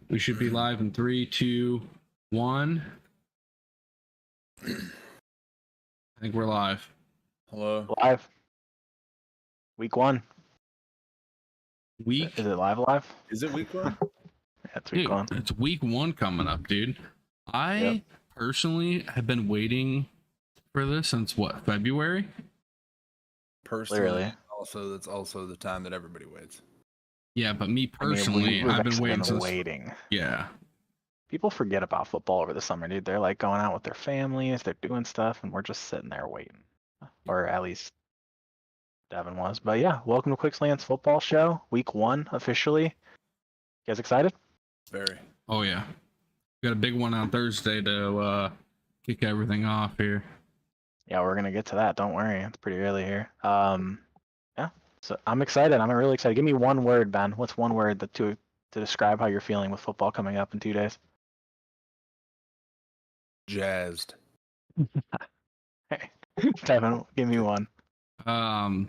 we should be live in 3, 2, 1. I think we're live. Hello. Live. Week 1. Week? Is it live? Is it week 1? Yeah, it's week Dude, 1. it's week 1 coming up, dude. I personally have been waiting for this since what, February? Personally, Literally. that's also the time that everybody waits. Yeah, but me personally, we've I've been actually waiting since. waiting. Yeah. People forget about football over the summer, dude. They're like going out with their families, they're doing stuff, and we're just sitting there waiting. Or at least Devin was. But yeah, welcome to Quick Slants Football Show, week 1 officially. You guys excited? Very. Oh yeah. Got a big one on Thursday to kick everything off here. Yeah, we're gonna get to that. Don't worry, it's pretty early here. Yeah, so I'm excited. I'm really excited. Give me one word, Ben. What's one word to describe how you're feeling with football coming up in 2 days? Jazzed. Hey, Devin, give me one. Hyped,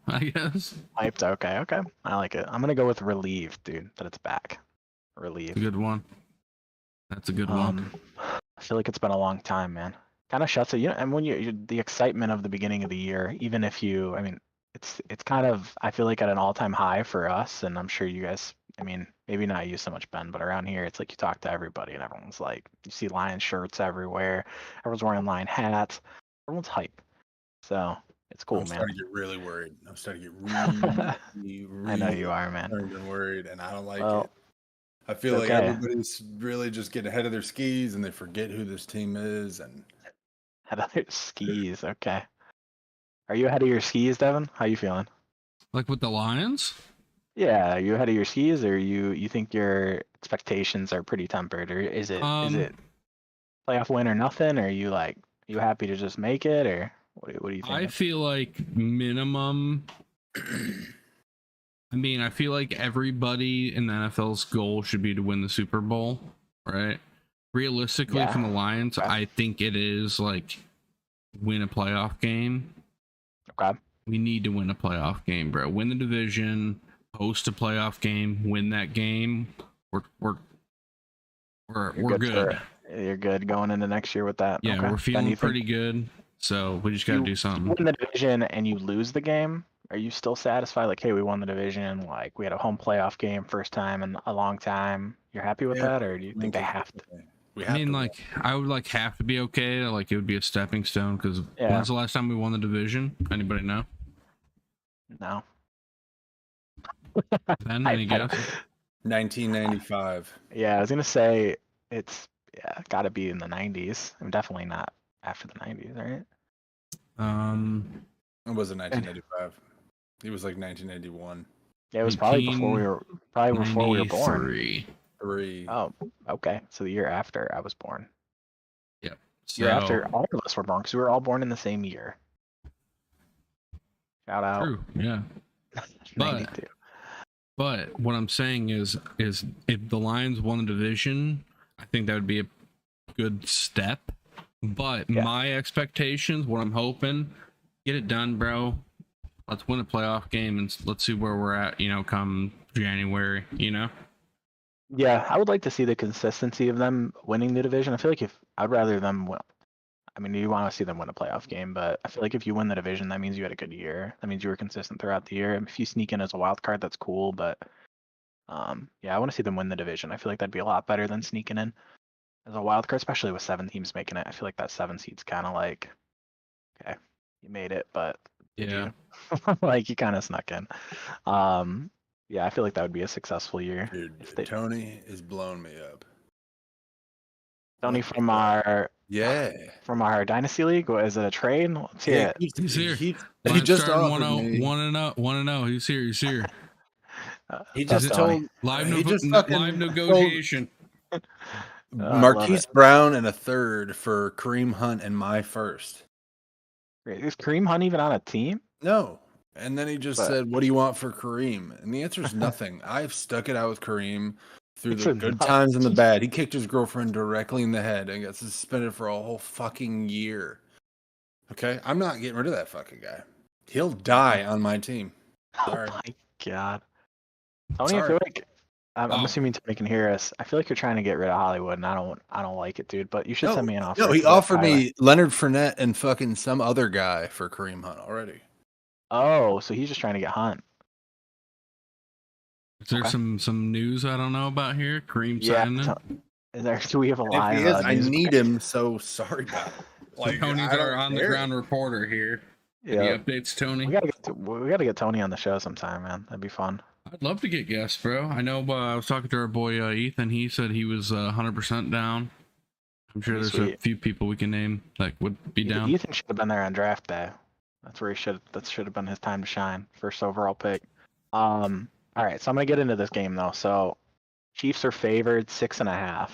I guess. Hyped. Okay. I like it. I'm gonna go with relieved, dude. That it's back. Relieved. It's a good one. That's a good one. I feel like it's been a long time, man. Kind of shuts it, and when you the excitement of the beginning of the year, even if you, it's kind of, I feel like at an all-time high for us, and I'm sure you guys, maybe not you so much, Ben, but around here, it's like you talk to everybody, and everyone's like, you see Lion shirts everywhere, everyone's wearing Lion hats, everyone's hype, so it's cool, I'm man. starting to get really worried. I'm starting to get really I know you are, man. worried, and I don't like it. I feel like everybody's really just getting ahead of their skis, and they forget who this team is, and ahead of their skis. Okay. Are you ahead of your skis, Devin? How you feeling? Like with the Lions? Yeah, are you ahead of your skis, or you think your expectations are pretty tempered, or is it playoff win or nothing, or are you happy to just make it, or what do you think? I feel like minimum. I feel like everybody in the NFL's goal should be to win the Super Bowl, right? Realistically, from the Lions, I think it is like win a playoff game. Okay. We need to win a playoff game, bro. Win the division, host a playoff game, win that game. We're good. You're good going into next year with that. Yeah, okay. We're feeling pretty good. So we just got to do something. You win the division and you lose the game. Are you still satisfied? Like, hey, we won the division. Like, we had a home playoff game, first time in a long time. You're happy with that, or do you think they have to? I would have to be okay. Like, it would be a stepping stone, because when's the last time we won the division? Anybody know? No. Ben, any guess? 1995. Yeah, I was gonna say it's got to be in the 90s. I'm definitely not after the 90s, right? It wasn't 1995. It was like 1981. Yeah, it was probably before we were born. 3. Oh, okay. So the year after I was born. Yep. Year after all of us were born, because we were all born in the same year. Shout out. True. Yeah. 92. But what I'm saying is if the Lions won the division, I think that would be a good step. But my expectations, what I'm hoping, get it done, bro. Let's win a playoff game and let's see where we're at, come January, Yeah, I would like to see the consistency of them winning the division. I feel like I'd rather them win. You want to see them win a playoff game, but I feel like if you win the division, that means you had a good year. That means you were consistent throughout the year. If you sneak in as a wild card, that's cool, but I want to see them win the division. I feel like that'd be a lot better than sneaking in as a wild card, especially with 7 teams making it. I feel like that 7 seed's kind of like, okay, you made it, but you kind of snuck in. I feel like that would be a successful year. Dude, Tony is blowing me up. Tony from our Dynasty League. What is it, a trade? Let's hear it. He's here. He just offered 1-0. He's here. He just told live negotiation. Marquise Brown and a third for Kareem Hunt and my first. Is Kareem Hunt even on a team? No. And then he just said, "What do you want for Kareem?" And the answer is nothing. I've stuck it out with Kareem through the good times and the bad. He kicked his girlfriend directly in the head and got suspended for a whole fucking year. Okay? I'm not getting rid of that fucking guy. He'll die on my team. Sorry. Oh my god, Tony, I feel like I'm assuming Tony can hear us. I feel like you're trying to get rid of Hollywood, and I don't like it, dude. But you should send me an offer. No, he offered me Leonard Fournette and fucking some other guy for Kareem Hunt already. Oh, so he's just trying to get Hunt. Is there some news I don't know about here? Kareem signing? Do we have a live? If he is, I need him. So sorry about it. Like, Tony's our on the ground reporter here. Any updates, Tony? We gotta get Tony on the show sometime, man. That'd be fun. I'd love to get guests, bro. I know I was talking to our boy Ethan. He said he was 100% down. I'm sure there's a few people we can name that would be down. Ethan should have been there on draft day. That's where that should have been his time to shine. First overall pick. All right, so I'm gonna get into this game though. So Chiefs are favored 6.5.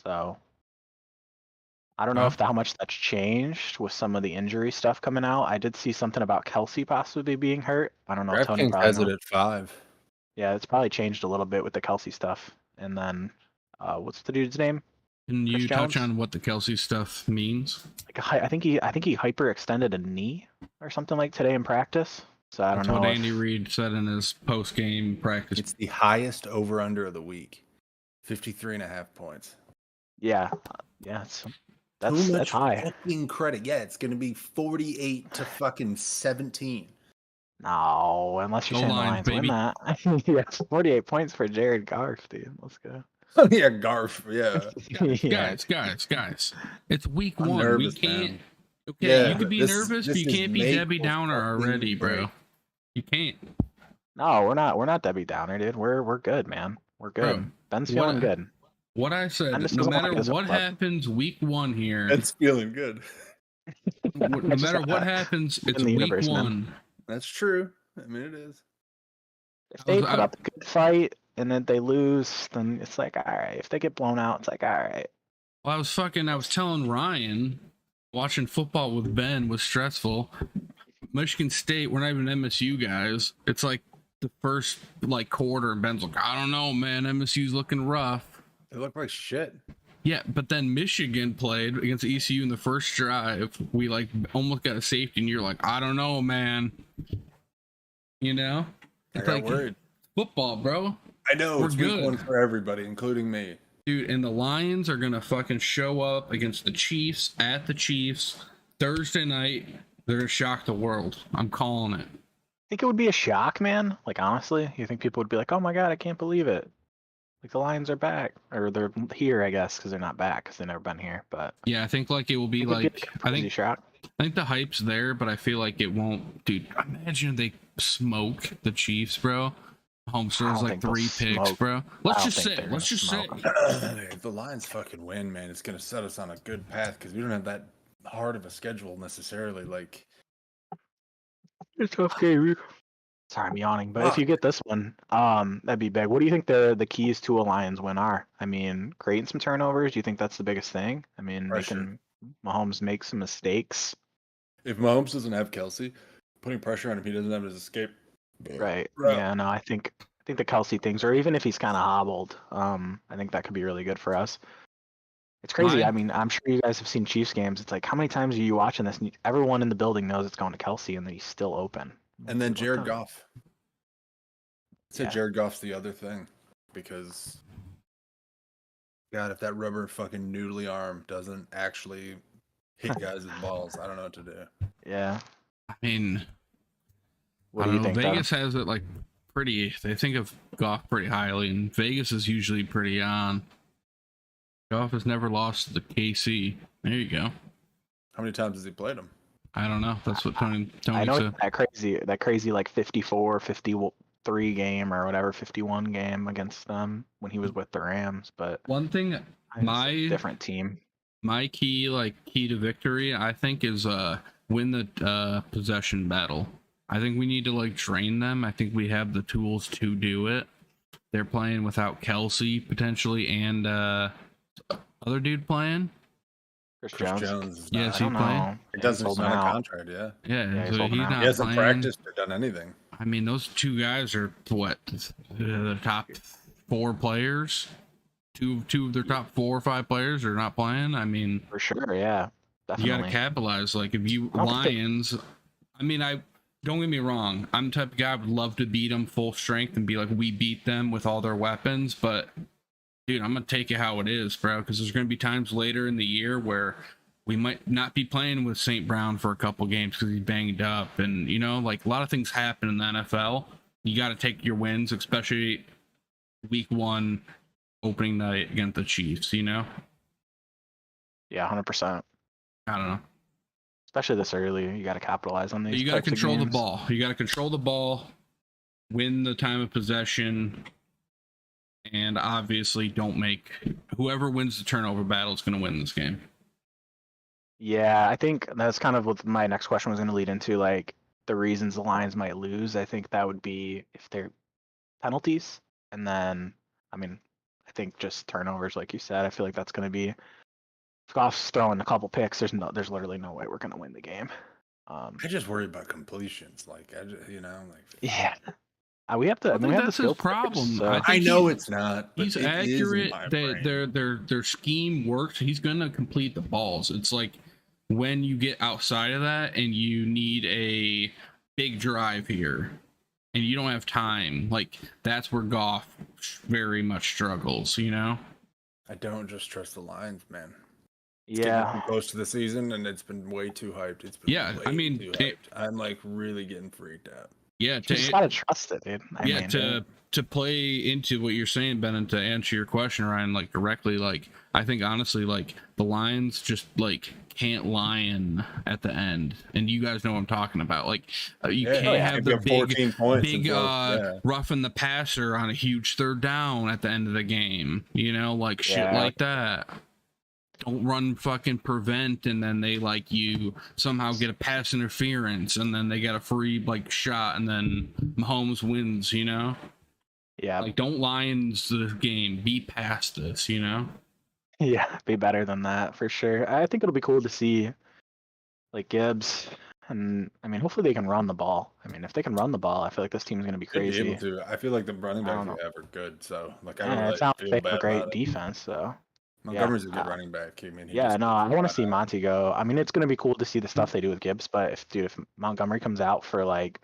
So I don't know if how much that's changed with some of the injury stuff coming out. I did see something about Kelsey possibly being hurt. I don't know. Tony has it at 5. Yeah, it's probably changed a little bit with the Kelsey stuff. And then, what's the dude's name? Can you touch on what the Kelsey stuff means? Like, I think he hyperextended a knee or something like today in practice. So I don't know. That's what Andy Reid said in his post-game practice. It's the highest over/under of the week, 53.5 points. Yeah, yeah. That's high. Fucking credit. Yeah, it's going to be 48 to fucking 17. No, unless you're saying the Lions win that. Yeah, 48 points for Jared Goff, dude. Let's go. Oh yeah, Garf. Yeah. Guys. It's week 1. Nervous, we can't. Man. Okay, yeah, you can be nervous, but you can't be Debbie Downer already, bro. You can't. No, we're not Debbie Downer, dude. We're good, man. We're good. Bro, Ben's feeling good. What I said, no matter what happens week 1 here. Ben's feeling good. No matter what happens, it's week 1. Man. That's true. I mean, it is. If they put up a good fight and then they lose, then it's like, all right. If they get blown out, it's like, all right. Well, I was telling Ryan, watching football with Ben was stressful. Michigan State, we're not even MSU guys. It's like the first quarter, and Ben's like, I don't know, man. MSU's looking rough. They look like shit. Yeah, but then Michigan played against ECU in the first drive. We almost got a safety, and you're like, I don't know, man. You know? I got worried. Football, bro. I know. It's week 1 for everybody, including me. Dude, and the Lions are going to fucking show up against the Chiefs at the Chiefs Thursday night. They're going to shock the world. I'm calling it. I think it would be a shock, man. Like, honestly, you think people would be like, oh my God, I can't believe it. Like, the Lions are back. Or they're here, I guess, because they're not back because they've never been here. But yeah, I think it will be I think the hype's there, but I feel like it won't. Dude, imagine they smoke the Chiefs, bro. Holmes throws 3 picks, bro. Let's just say. If the Lions fucking win, man, it's gonna set us on a good path because we don't have that hard of a schedule necessarily. It's a tough game. Sorry, I'm yawning. But if you get this one, that'd be big. What do you think the keys to a Lions win are? I mean, creating some turnovers. Do you think that's the biggest thing? I mean, Mahomes make some mistakes. If Mahomes doesn't have Kelsey, putting pressure on him, he doesn't have his escape. Right. Yeah, no, I think the Kelsey things, or even if he's kind of hobbled, I think that could be really good for us. It's crazy. I mean, I'm sure you guys have seen Chiefs games. It's like, how many times are you watching this? And everyone in the building knows it's going to Kelsey, and then he's still open. And then Jared Goff. I said Jared Goff's the other thing, because God, if that rubber fucking noodly arm doesn't actually hit guys with balls, I don't know what to do. Yeah. I mean, what do you think? Vegas has it pretty. They think of Goff pretty highly, and Vegas is usually pretty on. Goff has never lost to the KC. There you go. How many times has he played him? I don't know. That's what Tony I know said. That crazy 54, 53 game or whatever, 51 game against them when he was with the Rams. But one thing, different team. My key to victory, I think, is win the possession battle. I think we need to train them. I think we have the tools to do it. They're playing without Kelsey potentially, and other dude playing. Chris Jones. Yes, he's playing. He doesn't sign a contract, yeah. Yeah, so he's not. He hasn't playing. Practiced or done anything. I mean, those two guys are the top 4 players. Two of their top 4 or 5 players are not playing. I mean, for sure, yeah, definitely. You got to capitalize. If you Lions, I mean, I don't get me wrong. I'm the type of guy I would love to beat them full strength and be like, we beat them with all their weapons. But dude, I'm gonna take it how it is, bro. Because there's gonna be times later in the year where we might not be playing with St. Brown for a couple games because he's banged up, and like a lot of things happen in the NFL. You got to take your wins, especially week 1 opening night against the Chiefs. Yeah, 100%. I don't know. Especially this early, you got to capitalize on these. You got to control the ball. You got to control the ball, win the time of possession, and obviously don't make whoever wins the turnover battle is going to win this game. Yeah, I think that's kind of what my next question was going to lead into, like the reasons the Lions might lose. I think that would be if they're penalties, and then I think just turnovers, like you said. I feel like that's going to be if Goff's throwing a couple picks. There's literally no way we're going to win the game. I just worry about completions, like yeah. We have to. I think that's his problem. So. I know it's not. But he's accurate. Their scheme works. He's gonna complete the balls. It's like when you get outside of that and you need a big drive here, and you don't have time. Like that's where Goff very much struggles. I don't just trust the Lions, man. Yeah, close to the season, and it's been way too hyped. It's been I'm like really getting freaked out. Yeah, you just gotta trust it, dude. To play into what you're saying, Ben, and to answer your question, Ryan, like directly, like I think honestly, like the Lions just like can't lion at the end, and you guys know what I'm talking about. Like you can't have the big roughing the passer on a huge third down at the end of the game. Like shit like that. Don't run fucking prevent, and then they like you somehow get a pass interference, and then they get a free like shot, and then Mahomes wins. Yeah. Like don't Lions the game. Be past this. Yeah, be better than that for sure. I think it'll be cool to see like Gibbs, and hopefully they can run the ball. If they can run the ball, I feel like this team's gonna be crazy. Be able to. I feel like the running backs we have are good. So like I don't really feel bad about great defense. So. Montgomery's a good running back. I want to see Monty go. It's going to be cool to see the stuff they do with Gibbs, but if Montgomery comes out for like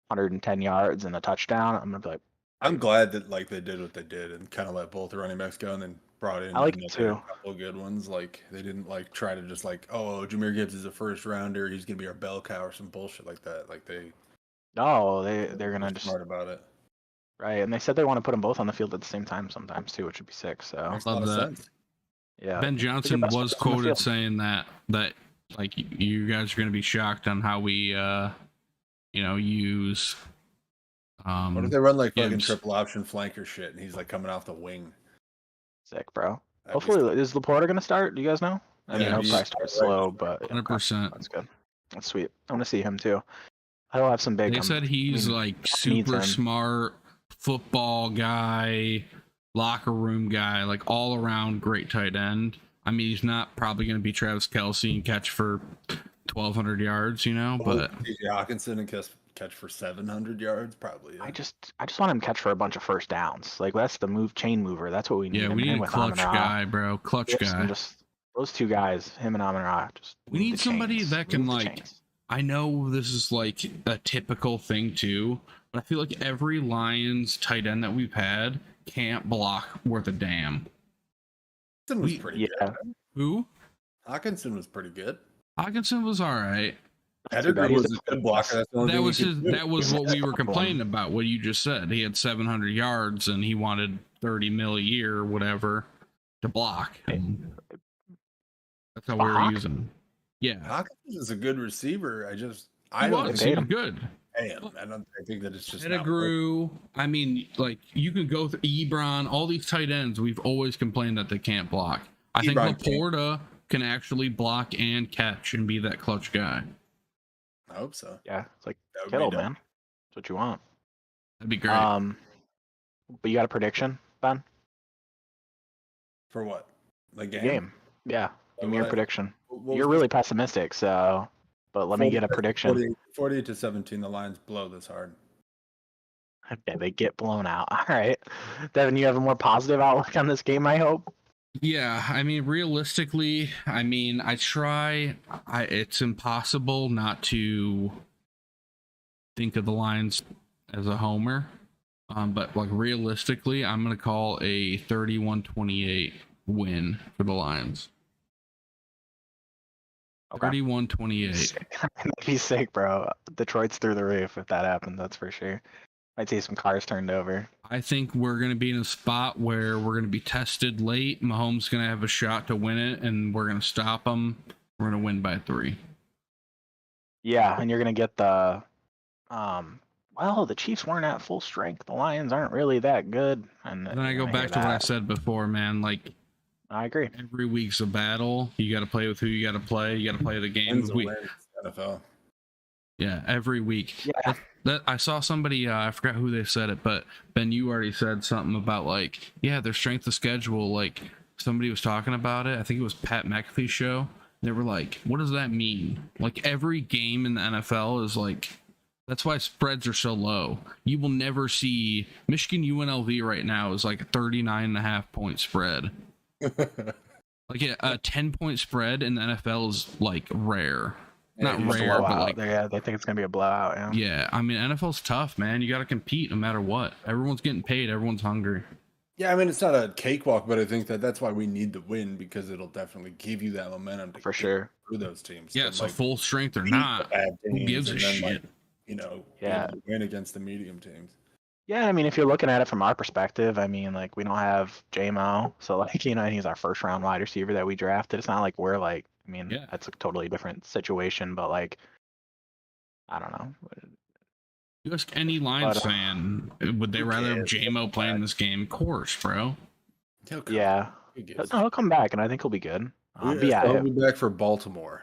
110 yards and a touchdown, I'm going to be like... I'm glad that like they did what they did and kind of let both the running backs go and then brought in a couple of good ones. Like they didn't like try to just like, oh, Jahmyr Gibbs is a first rounder. He's going to be our bell cow or some bullshit like that. Like they're going to just... smart about it. Right, and they said they want to put them both on the field at the same time sometimes too, which would be sick. So makes a lot of sense. Yeah, Ben Johnson was quoted saying that like you guys are going to be shocked on how we use what if they run like fucking triple option flanker shit and he's like coming off the wing? Sick, bro. Hopefully, is Laporta going to start? Do you guys know? He'll probably start slow, but 100%. That's good. That's sweet. I want to see him too. I'll have some big. They said he's like super smart football guy. Locker room guy, like all around great tight end. He's not probably going to be Travis Kelce and catch for 1,200 yards, but TJ Hawkinson and catch for 700 yards, probably. Yeah. I just want him to catch for a bunch of first downs. Like that's the chain mover. That's what we need. Yeah, we need a clutch guy, bro. Clutch guy. Just those two guys, him and Amon-Ra. We need somebody that can like. I know this is like a typical thing too, but I feel like every Lions tight end that we've had can't block worth a damn. Hawkinson was pretty good. Who? Hawkinson was pretty good. Hawkinson was all right. Pettigrew was a good blocker. That was what we were complaining about. What you just said. He had 700 yards and he wanted 30 mil a year or whatever to block. And that's how we were using him. Yeah, Hawkins is a good receiver. I don't think he's good. I think that it's just Pettigrew. Like you can go through Ebron, all these tight ends. We've always complained that they can't block. I think Laporta can actually block and catch and be that clutch guy. I hope so. Yeah, it's like Kittle, man. That's what you want. That'd be great. But you got a prediction, Ben? For what? The game? Yeah. Give me your prediction. You're really pessimistic, so. But let me get a prediction. 40-17, the Lions blow this hard. Okay, they get blown out. All right. Devin, you have a more positive outlook on this game, I hope? Yeah, realistically, I try. It's impossible not to think of the Lions as a homer. But like realistically, I'm gonna call a 31-28 win for the Lions. Okay. 31-28. That'd be sick, bro. Detroit's through the roof if that happened. That's for sure. I'd see some cars turned over. I think we're going to be in a spot where we're going to be tested late. Mahomes going to have a shot to win it, and we're going to stop him. We're going to win by 3. Yeah, and you're gonna get the, well, the Chiefs weren't at full strength. The Lions aren't really that good, and then I you're go gonna back to hear what I that. said before, man. Like, I agree. every week's a battle. You got to play with who you got to play. You got to play the game. Wins a win, NFL. Yeah, every week. Yeah. That I saw somebody, I forgot who they said it, but Ben, you already said something about like, yeah, their strength of schedule. Like somebody was talking about it. I think it was Pat McAfee's show. They were like, what does that mean? Like every game in the NFL is like, that's why spreads are so low. You will never see Michigan UNLV right now is like a 39.5 point spread. Like a 10-point spread in the NFL is like rare. Not just rare, but Blowout. like, Yeah, they think it's gonna be a blowout. Yeah. yeah, I mean, NFL's tough, man. You got to compete no matter what. Everyone's getting paid. Everyone's hungry. Yeah, I mean, it's not a cakewalk, but I think that's why we need to win, because it'll definitely give you that momentum to For get sure. through those teams. Yeah, And, so like, full strength or beat not, the bad who teams gives a and then, shit? like, be Yeah. able to win against the medium teams. Yeah, I mean, if you're looking at it from our perspective, I mean, like we don't have J-Mo, so like and he's our first round wide receiver that we drafted. It's not like we're like, I mean, Yeah. that's a totally different situation, but like, I don't know. You ask any Lions But, fan, would they who rather have cares? J-Mo playing this game? Of course, bro. He'll come. Yeah, Who gives no, he'll come back, and I think he'll be good. But So yeah, he'll be back for Baltimore.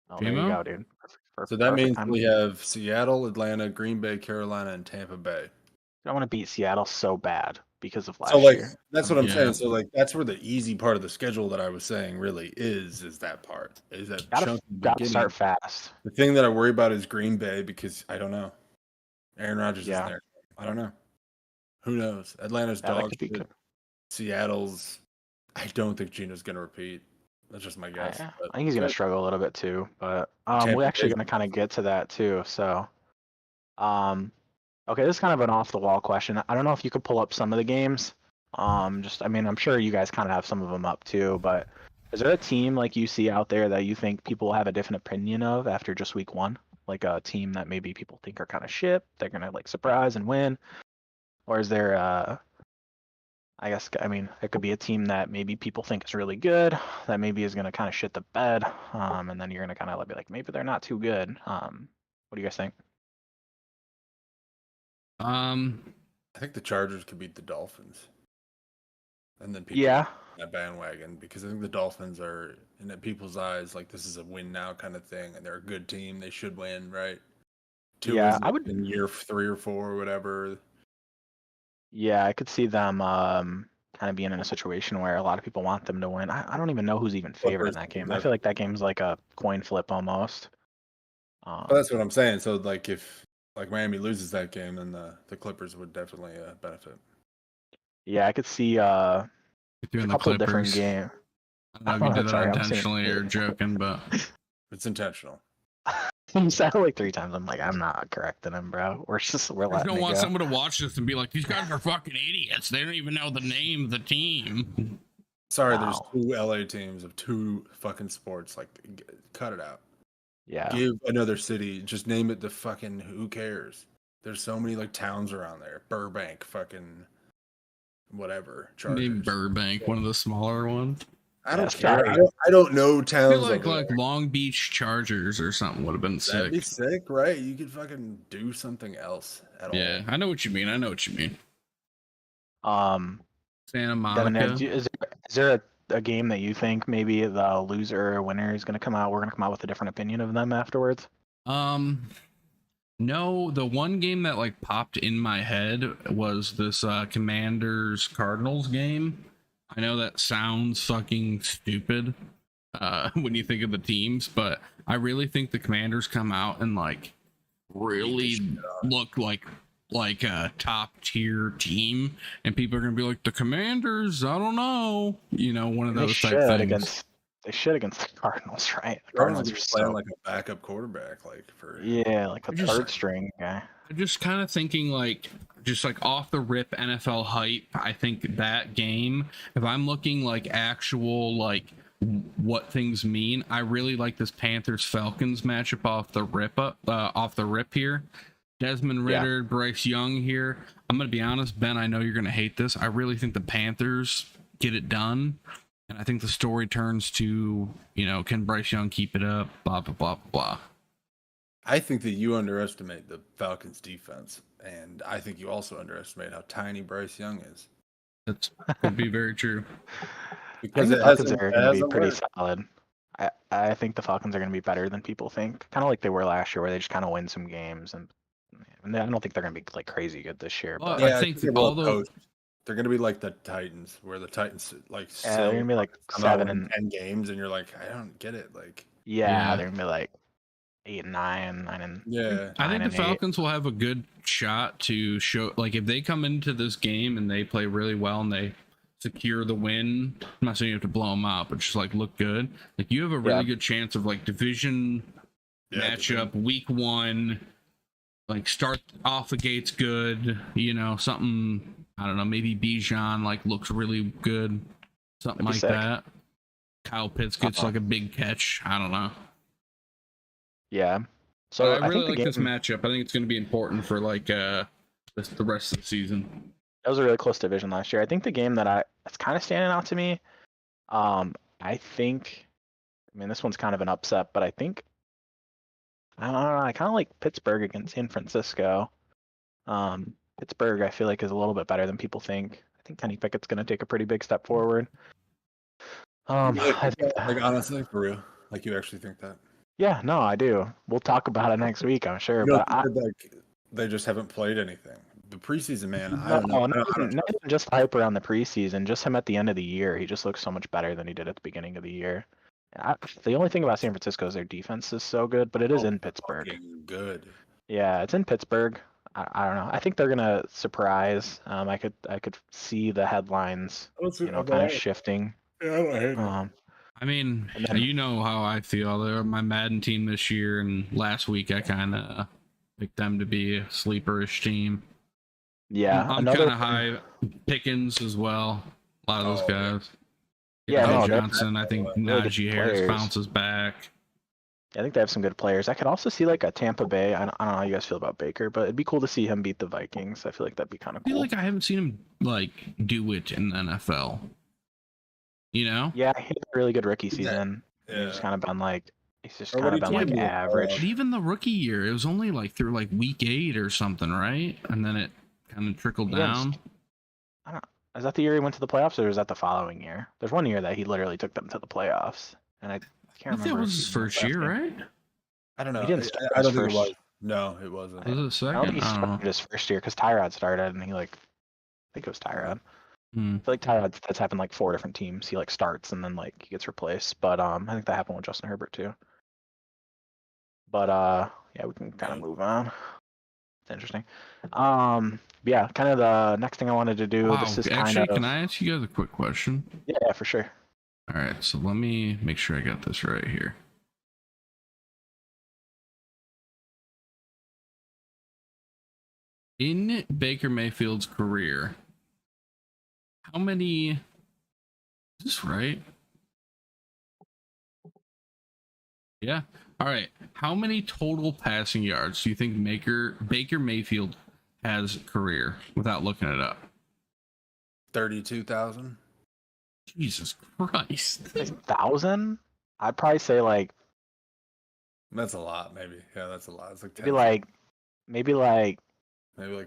oh, there you J-Mo? go, dude. So that means time. we have Seattle, Atlanta, Green Bay, Carolina, and Tampa Bay. I want to beat Seattle so bad because of last So like year. that's what I'm Yeah. saying. So like that's where the easy part of the schedule that I was saying really is that part. Is that Gotta, chunk in the gotta beginning. start fast. The thing that I worry about is Green Bay, because I don't know. Aaron Rodgers Yeah. is there. I don't know. Who knows? Atlanta's Yeah, that dog could be shit. good. Seattle's. I don't think Gino's gonna repeat. That's just my guess. I but- think he's gonna struggle a little bit too, but Tampa we're actually Bay's- gonna kind of get to that too. So, okay, this is kind of an off the wall question. I don't know if you could pull up some of the games. Just I mean, I'm sure you guys kind of have some of them up too, but is there a team like you see out there that you think people have a different opinion of after just week 1? Like a team that maybe people think are kind of shit, they're gonna like surprise and win, or is there I guess, I mean, it could be a team that maybe people think is really good, that maybe is going to kind of shit the bed, and then you're going to kind of be like, maybe they're not too good. What do you guys think? I think the Chargers could beat the Dolphins. And then people Yeah, that bandwagon, because I think the Dolphins are in people's eyes like this is a win now kind of thing, and they're a good team. They should win, right? Yeah, I would- in year 3 or 4 or whatever. yeah, I could see them kind of being in a situation where a lot of people want them to win. I don't even know who's even favored in Clippers, that game. I exactly. feel like that game's like a coin flip almost. But that's what I'm saying. So like if like Miami loses that game, then the Clippers would definitely benefit. Yeah, I could see If a you're in the couple different Clippers, games. I don't know if you did Sorry, that I'm saying- intentionally or joking, but It's intentional. You said it like 3 times. I'm like, I'm not correcting him, bro. We're I just letting don't it want go. someone to watch this and be like, these guys are fucking idiots. They don't even know the name of the team. Sorry, Wow. there's 2 LA teams of 2 fucking sports. Like, cut it out. Yeah. Give another city. Just name it the fucking. Who cares? There's so many like towns around there. Burbank, fucking whatever. Maybe Chargers. Burbank, one of the smaller ones. I don't Yeah, care. sorry. I don't know I towns feel like over there. Long Beach Chargers or something would have been That'd be sick. sick, right? You could fucking do something else at Yeah, I know what you mean. I know what you mean. Um, Santa Devin, Monica. is there a game that you think maybe the loser or winner is going to come out? We're going to come out with a different opinion of them afterwards. No, the one game that like popped in my head was this Commanders Cardinals game. I know that sounds fucking stupid when you think of the teams, but I really think the Commanders come out and like really look like a top tier team, and people are gonna be like, the Commanders, I don't know, you know, one of They those type should things. against They should against the Cardinals, right? The Cardinals Cardinals are are playing so like a backup quarterback, like for like a I just- third string guy. I'm just kind of thinking like just like off the rip NFL hype. I think that game, if I'm looking like actual like what things mean, I really like this Panthers Falcons matchup off the rip here. Desmond Ritter, Bryce Young here. I'm gonna be honest, Ben. I know you're gonna hate this. I really think the Panthers get it done, and I think the story turns to, you know, can Bryce Young keep it up? Blah blah blah blah. I think that you underestimate the Falcons defense, and I think you also underestimate how tiny Bryce Young is. That could be very true. Because the it Falcons hasn't, are it going to be hasn't pretty worked. solid. I think the Falcons are going to be better than people think. Kind of like they were last year, where they just kind of win some games, and I don't think they're going to be like crazy good this year. Well, But I Yeah, think they're all well those. coached. They're going to be like the Titans, where the Titans like they're going to be like somehow 7 win and 10 games, and you're like, I don't get it. Like, they're going to be like 8 and 9, 9 and yeah, I think the 9 and 8. Falcons will have a good shot to show, like, if they come into this game and they play really well and they secure the win. I'm not saying you have to blow them out, but just like look good. Like, you have a really good chance of like division matchup week 1. Like, start off the gates good. You know, something, I don't know, maybe Bijan like looks really good, something like that. Kyle Pitts gets like a big catch. I don't know. Yeah. So I really think like this matchup. I think it's going to be important for like the rest of the season. That was a really close division last year. I think the game that's kind of standing out to me. I think, I mean, this one's kind of an upset, but I think, I don't know, I kind of like Pittsburgh against San Francisco. Pittsburgh, I feel like, is a little bit better than people think. I think Kenny Pickett's going to take a pretty big step forward. like honestly, for real, like you actually think that? Yeah, no, I do. We'll talk about it next week, I'm sure. You know, But like they just haven't played anything. The preceason, man, I no, don't know. not even just hype around the preseason, just him at the end of the year. He just looks so much better than he did at the beginning of the year. The only thing about San Francisco is their defense is so good, but it is in Pittsburgh. Good. Yeah, it's in Pittsburgh. I don't know. I think they're gonna surprise. I could see the headlines, kind of shifting. Yeah, I don't hate it. I mean, you know how I feel. They're my Madden team this year, and last week I kind of picked them to be a sleeperish team. Yeah, I'm kind of high. Pickens as well. A lot of those guys. Yeah, Johnson. I think Najee Harris bounces back. I think they have some good players. I could also see like a Tampa Bay. I don't know how you guys feel about Baker, but it'd be cool to see him beat the Vikings. I feel like that'd be kind of cool. I feel like I haven't seen him like do it in the NFL. You know? Yeah, he had a really good rookie season. Yeah. He's kind of been like, average. But even the rookie year, it was only like through like week 8 or something, right? And then it kind of trickled down. I don't. Is that the year he went to the playoffs, or is that the following year? There's one year that he literally took them to the playoffs, and I can't remember. That was his first year, right? I don't know. He didn't start I don't think it was. No, it wasn't. Was it second? I don't think he started his first year because Tyrod started, and I think it was Tyrod. I feel like that's happened like 4 different teams. He like starts and then like he gets replaced. But I think that happened with Justin Herbert too. But yeah, we can kind of move on. It's interesting. Yeah, kind of the next thing I wanted to do. Wow, this is actually, can I ask you guys a quick question? Yeah, for sure. All right, so let me make sure I got this right here. In Baker Mayfield's career, how many? Is this right? Yeah. All right. How many total passing yards do you think Baker Mayfield has career without looking it up? 32,000. Jesus Christ. 1,000? I'd probably say like. That's a lot, maybe. Yeah, that's a lot. It's like 10. Maybe like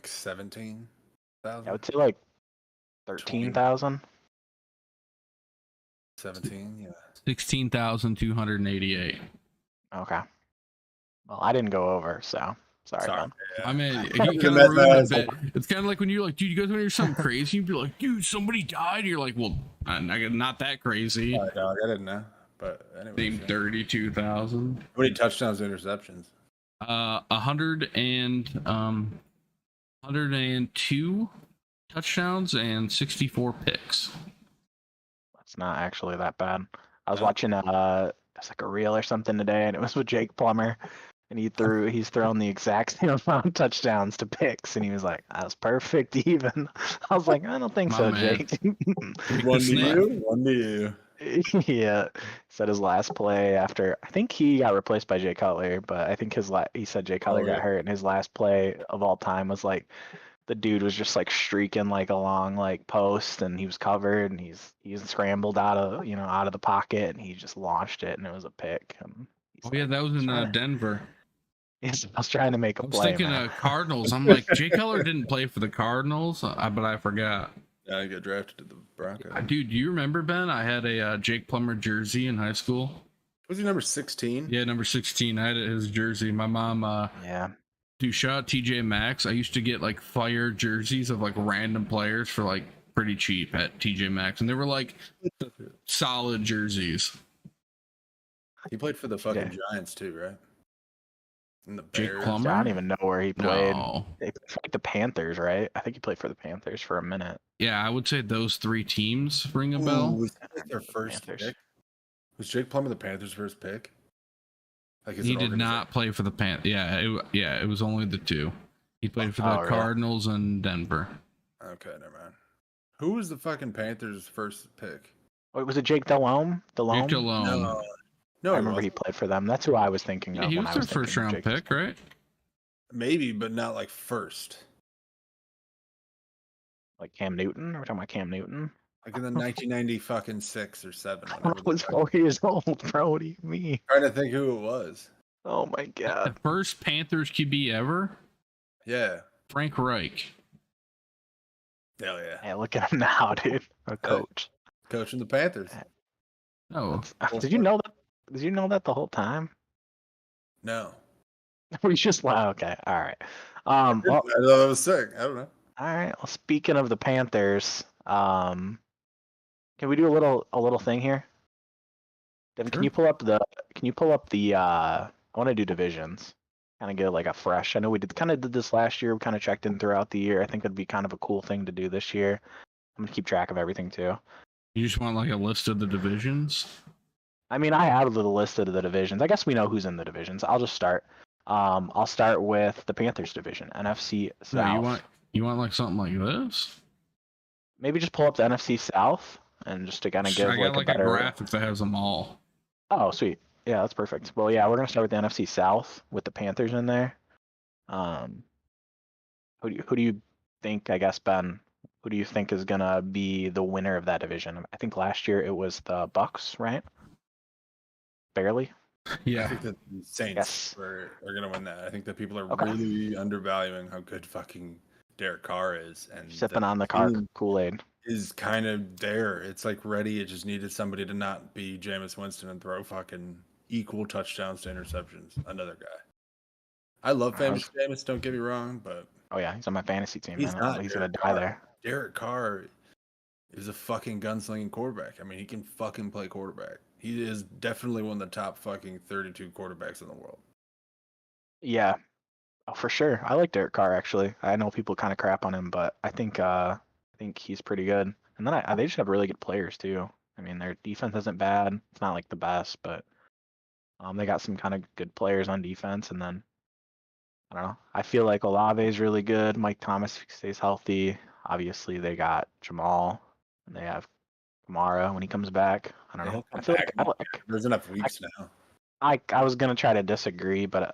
17,000. I would say like 13,000. 17, yeah. 16,288. Okay. Well, I didn't go over, so sorry. Yeah. I mean, you kind of ruined it. It's kind of like when you're like, dude, you guys want to hear something crazy? You'd be like, dude, somebody died. And you're like, well, not that crazy. Oh, dog, I didn't know. But anyway. 32,000. How many touchdowns and interceptions? 102 touchdowns and 64 picks. That's not actually that bad. I was Oh. watching it's like a reel or something today, and it was with Jake Plummer, and he's thrown the exact same amount of touchdowns to picks, and he was like, "That was perfect, even." I was like, "I don't think My so, man. Jake." Pick One the to snake. you, one to you. Yeah, said his last play after I think he got replaced by Jay Cutler, but I think he said Jay Cutler got yeah. hurt, and his last play of all time was like the dude was just like streaking like along like post, and he was covered, and he's scrambled out of the pocket, and he just launched it, and it was a pick. And Oh yeah, that was in Denver. Yes, I was trying to make a I was play, thinking man. Cardinals. I'm like, Jay Cutler didn't play for the Cardinals, but I forgot. Yeah, I got drafted to the Broncos. Dude, do you remember, Ben? I had a Jake Plummer jersey in high school. Was he number 16? Yeah, number 16. I had his jersey. My mom, Yeah. dude, shout out TJ Maxx. I used to get like fire jerseys of like random players for like pretty cheap at TJ Maxx, and they were like solid jerseys. He played for the fucking Giants too, right? And the Jake Bears. Plummer? I don't even know where he played. No. He played for, like the Panthers, right? I think he played for the Panthers for a minute. Yeah, I would say those three teams ring a Ooh, bell. was that like their first Panthers. pick? Was Jake Plummer the Panthers' first pick? Like He did not play for the Panthers. Yeah, it was only the two. He played for the really? Cardinals and Denver. Okay, never mind. Who was the fucking Panthers' first pick? Wait, was it Jake Delhomme? Jake Delhomme. No, I remember he played for them. That's who I was thinking Yeah, of he when was I their was first round pick, right? Maybe, but not like first. Like Cam Newton? Are we talking about Cam Newton? Like in the 1990 fucking 6 or 7. I was 4 years old, bro. What do you mean? Trying to think who it was. Oh my god. The first Panthers QB ever? Yeah. Frank Reich. Hell yeah. Hey, look at him now, dude. A coach. Coaching the Panthers. Oh, Did you know that? Did you know that the whole time? No. We just okay. All right. I Well, thought that was sick. I don't know. all right. Well, speaking of the Panthers, can we do a little thing here? Devin, Sure. can you pull up the I want to do divisions. Kind of get like a fresh. I know we did this last year. We kind of checked in throughout the year. I think it'd be kind of a cool thing to do this year. I'm gonna keep track of everything too. you just want like a list of the divisions? I mean, I have the list of the divisions. I guess we know who's in the divisions. I'll just start. I'll start with the Panthers division, NFC South. No, you want like something like this? Maybe just pull up the NFC South and just to kind of give I got like a better graphic that has them all. Oh, sweet. Yeah, that's perfect. Well, yeah, we're gonna start with the NFC South with the Panthers in there. Who do you think? I guess Ben. Who do you think is gonna be the winner of that division? I think last year it was the Bucks, right? Barely. I Yeah. think that the Saints are going to win that. I think that people are really undervaluing how good fucking Derek Carr is. And Sipping on the Carr Kool-Aid. Is kind of there. It's like ready. It just needed somebody to not be Jameis Winston and throw fucking equal touchdowns to interceptions. Another guy. I love famous Jameis, don't get me wrong, but oh yeah, he's on my fantasy team. He's not. He's gonna die there. Derek Carr is a fucking gunslinging quarterback. I mean, he can fucking play quarterback. He is definitely one of the top fucking 32 quarterbacks in the world. Yeah, oh, for sure. I like Derek Carr actually. I know people kind of crap on him, but I think he's pretty good. And then they just have really good players too. I mean, their defense isn't bad. It's not like the best, but they got some kind of good players on defense. And then I don't know. I feel like Olave is really good. Mike Thomas stays healthy. Obviously, they got Jamal, and they have Kamara when he comes back. I don't know. I feel like there's enough weeks now. I was gonna try to disagree, but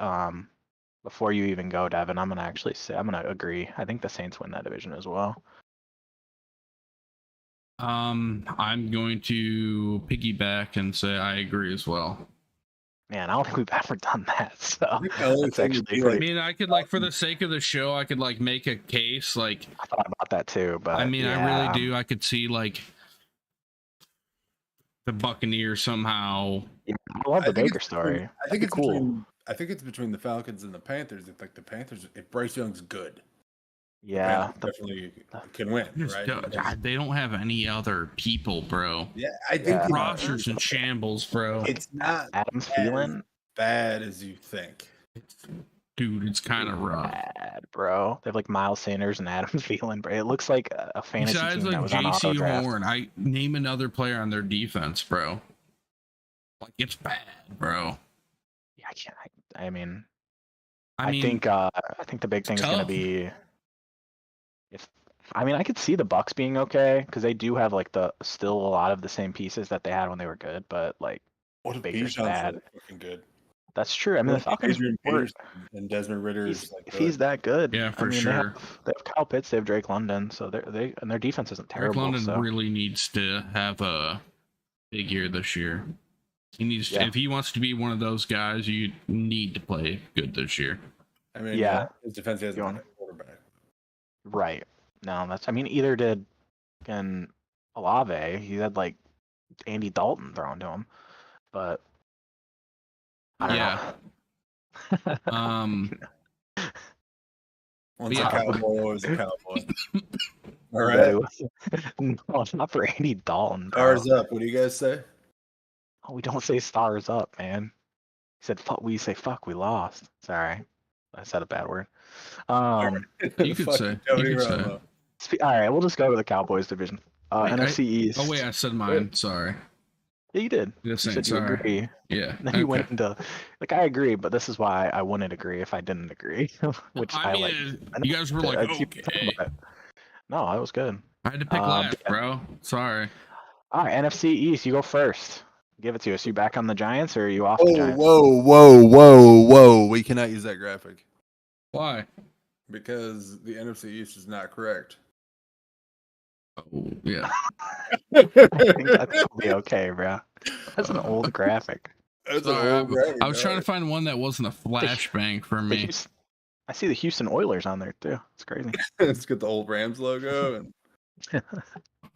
before you even go, Devin, I'm gonna agree. I think the Saints win that division as well. I'm going to piggyback and say I agree as well. Man, I don't think we've ever done that. So that's actually I mean, I could like for the sake of the show, I could like make a case. Like I thought about that too, but I mean, yeah. I really do. I could see like the Buccaneers somehow. Yeah, I love the Baker story. I think it's cool. I think it's between the Falcons and the Panthers. If like the Panthers, if Bryce Young's good, yeah, definitely can win. Right? They don't have any other people, bro. Yeah, I think rosters in shambles, bro. It's not Adam Thielen bad as you think. Dude, it's kind of rough. Bad, bro. They have like Miles Sanders and Adam Thielen, bro. It looks like a fantasy Besides team like that was on JC auto draft. Horn, I name another player on their defense, bro. Like it's bad, bro. Yeah, I can't. I mean, I mean, I think the big thing is going to tough. be I could see the Bucks being okay because they do have like still a lot of the same pieces that they had when they were good, but like What if Baker's Bijan's bad. really fucking good? That's true. I mean, What the if Falcons Adrian were Peterson and Desmond Ritter's like if he's good? that good. Yeah, for I mean, sure. they have Kyle Pitts, they have Drake London, so and their defense isn't Drake terrible. London So really needs to have a big year this year. He needs to, if he wants to be one of those guys, you need to play good this year. I mean, his defense hasn't been a quarterback. Right. No, either did and Olave. He had like Andy Dalton thrown to him, but I don't know. Once a cowboy, always a cowboy. All right. No, it's not for Andy Dalton. Stars up. What do you guys say? Oh, we don't say stars up, man. He said fuck. We say fuck. We lost. Sorry, I said a bad word. You could say. All right, we'll just go to the Cowboys division. NFC East. Oh wait, I said mine. Sorry. Yeah, you did. You said sorry. you agree. Yeah. Then you went into I agree, but this is why I wouldn't agree if I didn't agree. Which I like. You guys were like, okay. No, that was good. I had to pick last, bro. Sorry. All right, NFC East, you go first. Give it to us. You back on the Giants or are you off the Giants? Whoa. We cannot use that graphic. Why? Because the NFC East is not correct. Oh, yeah. I think that's gonna be okay, bro. That's an old graphic. Sorry, I was trying to find one that wasn't a flashbang for me. I see the Houston Oilers on there too. It's crazy. It's got the old Rams logo, and the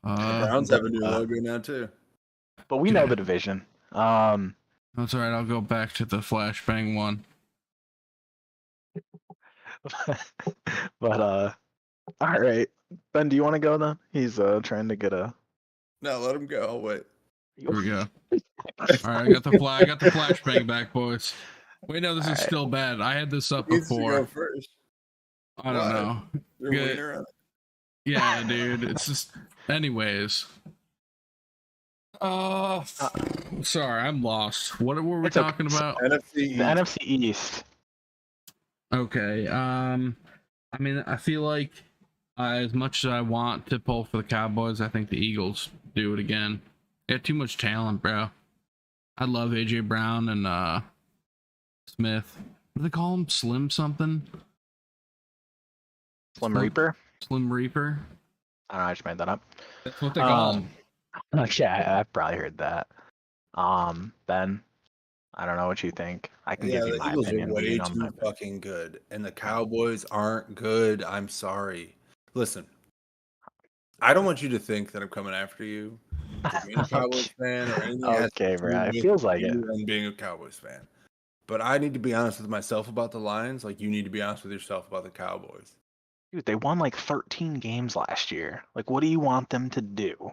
Browns have a new logo now too. But we know the division. That's all right. I'll go back to the flashbang one. But all right, Ben, do you want to go then? He's trying to get a. No, let him go. I'll wait. Here we go. All right, I got the flashbang back, boys. Wait, no, this is still bad. I had this up before. Go first. I don't know. Yeah, dude. It's just. Anyways. Sorry, I'm lost. What were we talking about? NFC East. Okay. I mean, I feel like as much as I want to pull for the Cowboys, I think the Eagles do it again. They have too much talent, bro. I love AJ Brown and Smith. What do they call him? Slim something? Slim Reaper? Slim Reaper? I don't know, I just made that up. That's what they call him. Okay, I've probably heard that. Ben, I don't know what you think. I can give you my opinion. The Eagles are way too fucking good, and the Cowboys aren't good. I'm sorry. Listen, I don't want you to think that I'm coming after you for being a Cowboys fan or anything. Okay, bro. It feels like it. And being a Cowboys fan. But I need to be honest with myself about the Lions, like you need to be honest with yourself about the Cowboys. Dude, they won like 13 games last year. Like, what do you want them to do?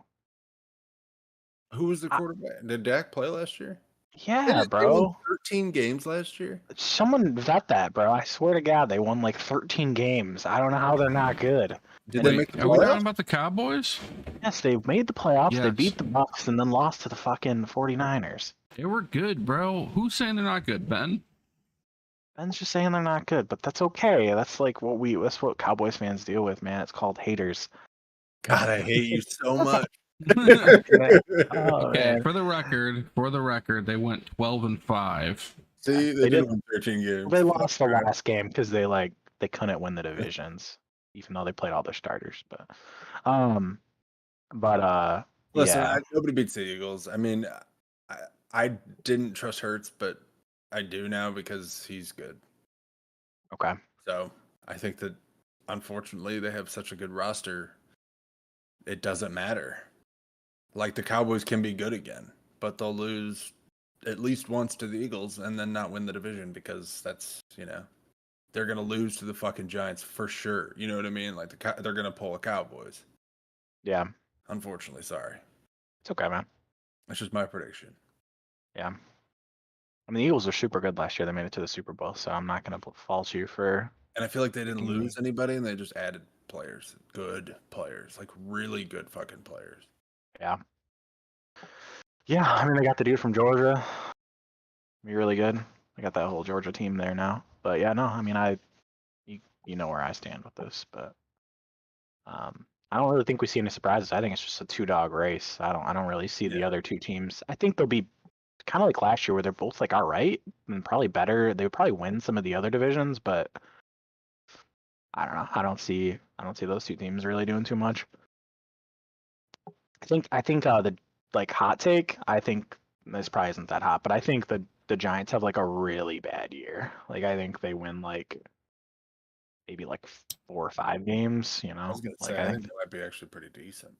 Who was the quarterback? Did Dak play last year? Yeah, bro. They won 13 games last year? Someone vet that, bro. I swear to God, they won like 13 games. I don't know how they're not good. Did they make the playoffs? Are we talking about the Cowboys? Yes, they made the playoffs. Yes. They beat the Bucks and then lost to the fucking 49ers. They were good, bro. Who's saying they're not good, Ben? Ben's just saying they're not good, but that's okay. That's like that's what Cowboys fans deal with, man. It's called haters. God, I hate you so much. Okay, for the record, they went 12-5. See, they did win 13 games. They lost the last game because they couldn't win the divisions, even though they played all their starters. Listen, nobody beats the Eagles. I mean, I didn't trust Hurts, but I do now because he's good. Okay. So I think that unfortunately they have such a good roster. It doesn't matter. Like the Cowboys can be good again, but they'll lose at least once to the Eagles and then not win the division because that's, they're going to lose to the fucking Giants for sure. You know what I mean? Like they're going to pull a Cowboys. Yeah. Unfortunately, sorry. It's okay, man. That's just my prediction. Yeah. I mean, the Eagles are super good last year. They made it to the Super Bowl, so I'm not going to fault you for. And I feel like they didn't lose anybody, and they just added players, good players, like really good fucking players. Yeah. Yeah, I mean, they got the dude from Georgia. Be really good. I got that whole Georgia team there now. But yeah, no, I mean, you know where I stand with this, but I don't really think we see any surprises. I think it's just a two-dog race. I don't really see the other two teams. I think they'll be kind of like last year where they're both like all right and probably better. They would probably win some of the other divisions, but I don't know. I don't see those two teams really doing too much. I think the like hot take, I think this probably isn't that hot, but I think the Giants have like a really bad year. Like I think they win like maybe like 4 or 5 games, you I know? was gonna Like say, I think that might be actually pretty decent.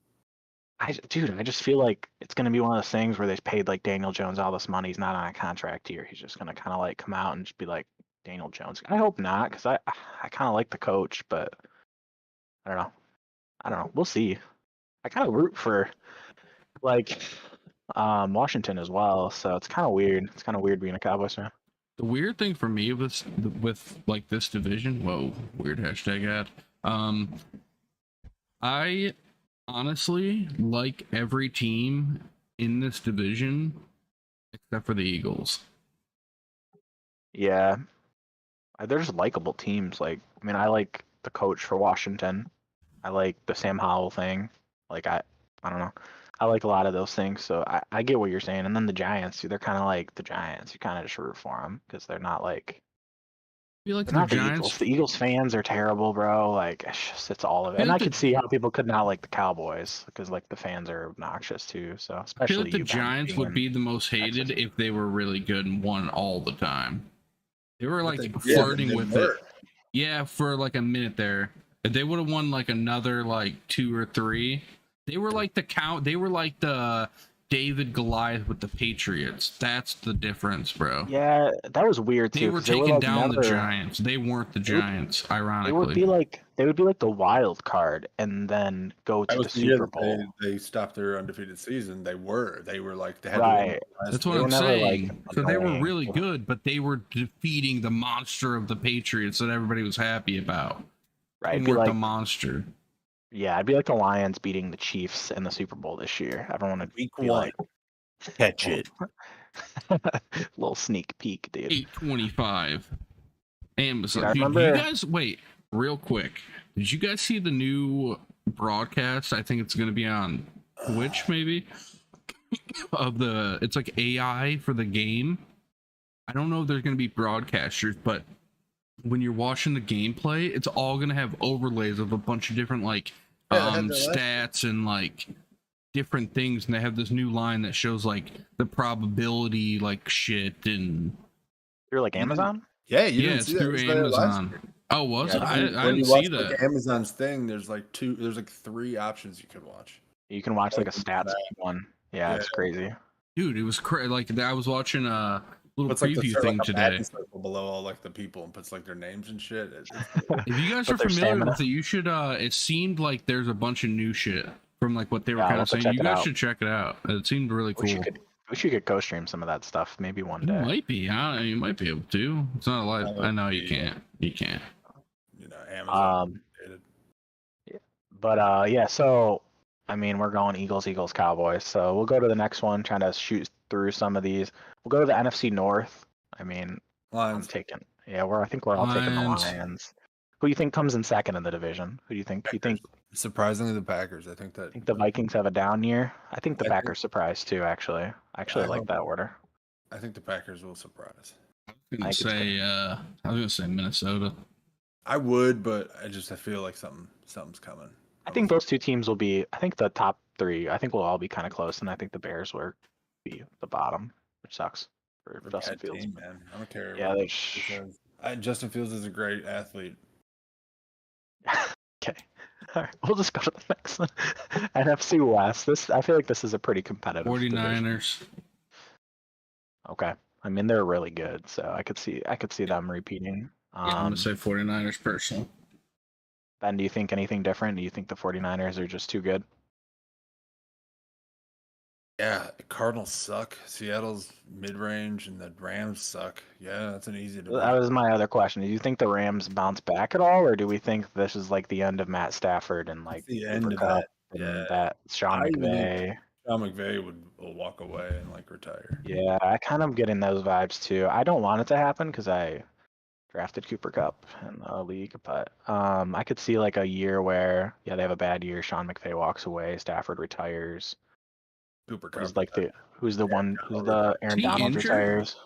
Dude, I just feel like it's gonna be one of those things where they paid like Daniel Jones all this money. He's not on a contract here. He's just gonna kind of like come out and just be like Daniel Jones. I hope not, because I kind of like the coach, but I don't know. We'll see. I kind of root for like Washington as well, so it's kind of weird. It's kind of weird being a Cowboys fan. The weird thing for me with like this division, whoa, weird hashtag ad. I honestly like every team in this division except for the Eagles. Yeah, they're just likable teams. Like, I mean, I like the coach for Washington. I like the Sam Howell thing. Like, I don't know. I like a lot of those things. So I get what you're saying. And then the Giants, they're kind of like the Giants. You kind of just root for them because they're not like I feel like they're the not the Giants. Eagles. The Eagles fans are terrible, bro. Like, it's all of it. And I could see how people could not like the Cowboys because like the fans are obnoxious too. So I feel especially like the you, Ben, Giants would be being the most hated Texas. if they were really good and won all the time. They were like Yeah, flirting they with were. it. Yeah, for like a minute there. If they would have won like another like 2 or 3, they were like they were like the David Goliath with the Patriots. That's the difference, bro. Yeah, that was weird They too. were 'Cause they were taking like down the never. Giants. They weren't the They would, Giants, they ironically. would be like the wild card and then go That to was the the year Super that Bowl. they stopped their undefeated season. They were like they had Right. to win the last That's They what were I'm never like saying. So they were annoying. really good, but they were defeating the monster of the Patriots that everybody was happy about. Right. They It'd be weren't the like monster. yeah, it'd be like the Lions beating the Chiefs in the Super Bowl this year. Everyone would Week be 1. like, Catch it. little sneak peek, dude. 825. Amazon. Dude, I Dude, remember. you guys wait real quick. Did you guys see the new broadcast? I think it's going to be on Twitch, maybe. It's like AI for the game. I don't know if there's going to be broadcasters, but when you're watching the gameplay, it's all going to have overlays of a bunch of different like stats and like different things, and they have this new line that shows like the probability like shit and You're like Amazon? Yeah, you didn't it's see that. through It was there last Amazon. year. Oh, was it? I When didn't you see watch that. like Amazon's thing, there's like 3 options you could watch. You can watch like a stats one. Yeah, it's crazy. Dude, it was like I was watching a little Puts like preview the thing like a today. Madden circle below all like the people and puts like their names and shit. If you guys But are their familiar stamina. with it, you should it seemed like there's a bunch of new shit from like what they were Yeah, kind I'll of have to saying. check You it guys out. should check it out. It seemed really cool. We should go stream some of that stuff maybe one You day. might be. You might be able to. It's not a live. I know you can't. You can't. You know, Amazon. But yeah, so I mean we're going Eagles, Cowboys. So we'll go to the next one, trying to shoot through some of these. We'll go to the NFC North. I mean, Lions. I think we're all taking the Lions. Lions. Who do you think comes in second in the division? Who do you think? Packers. You think Surprisingly, the Packers. I think the Vikings have a down year? I think the I think- Packers surprise too. Actually, I actually like hope- that order. I think the Packers will surprise. I was gonna say Minnesota. I would, but I feel like something's coming. I think those two teams will be. I think the top 3. I think we'll all be kind of close, and I think the Bears will be the bottom, which sucks for Justin Bad Fields. team, man. I don't care. Yeah, Justin Fields is a great athlete. Okay. All right, we'll just go to the next one. NFC West. I feel like this is a pretty competitive 49ers. division. Okay. I mean, they're really good, so I could see them repeating. Yeah, I'm gonna say 49ers personally. Ben, do you think anything different? Do you think the 49ers are just too good? Yeah, the Cardinals suck. Seattle's mid-range, and the Rams suck. Yeah, that's an easy division. That was my other question. Do you think the Rams bounce back at all, or do we think this is like the end of Matt Stafford and like the end of Cooper Kupp that? and Yeah. that Sean McVay? Sean McVay will walk away and like retire. Yeah, I kind of getting those vibes too. I don't want it to happen because I drafted Cooper Cup in the league, but I could see like a year where they have a bad year. Sean McVay walks away, Stafford retires. Cooper Who's Cup. like who's the Aaron Is he Donald injured? retires?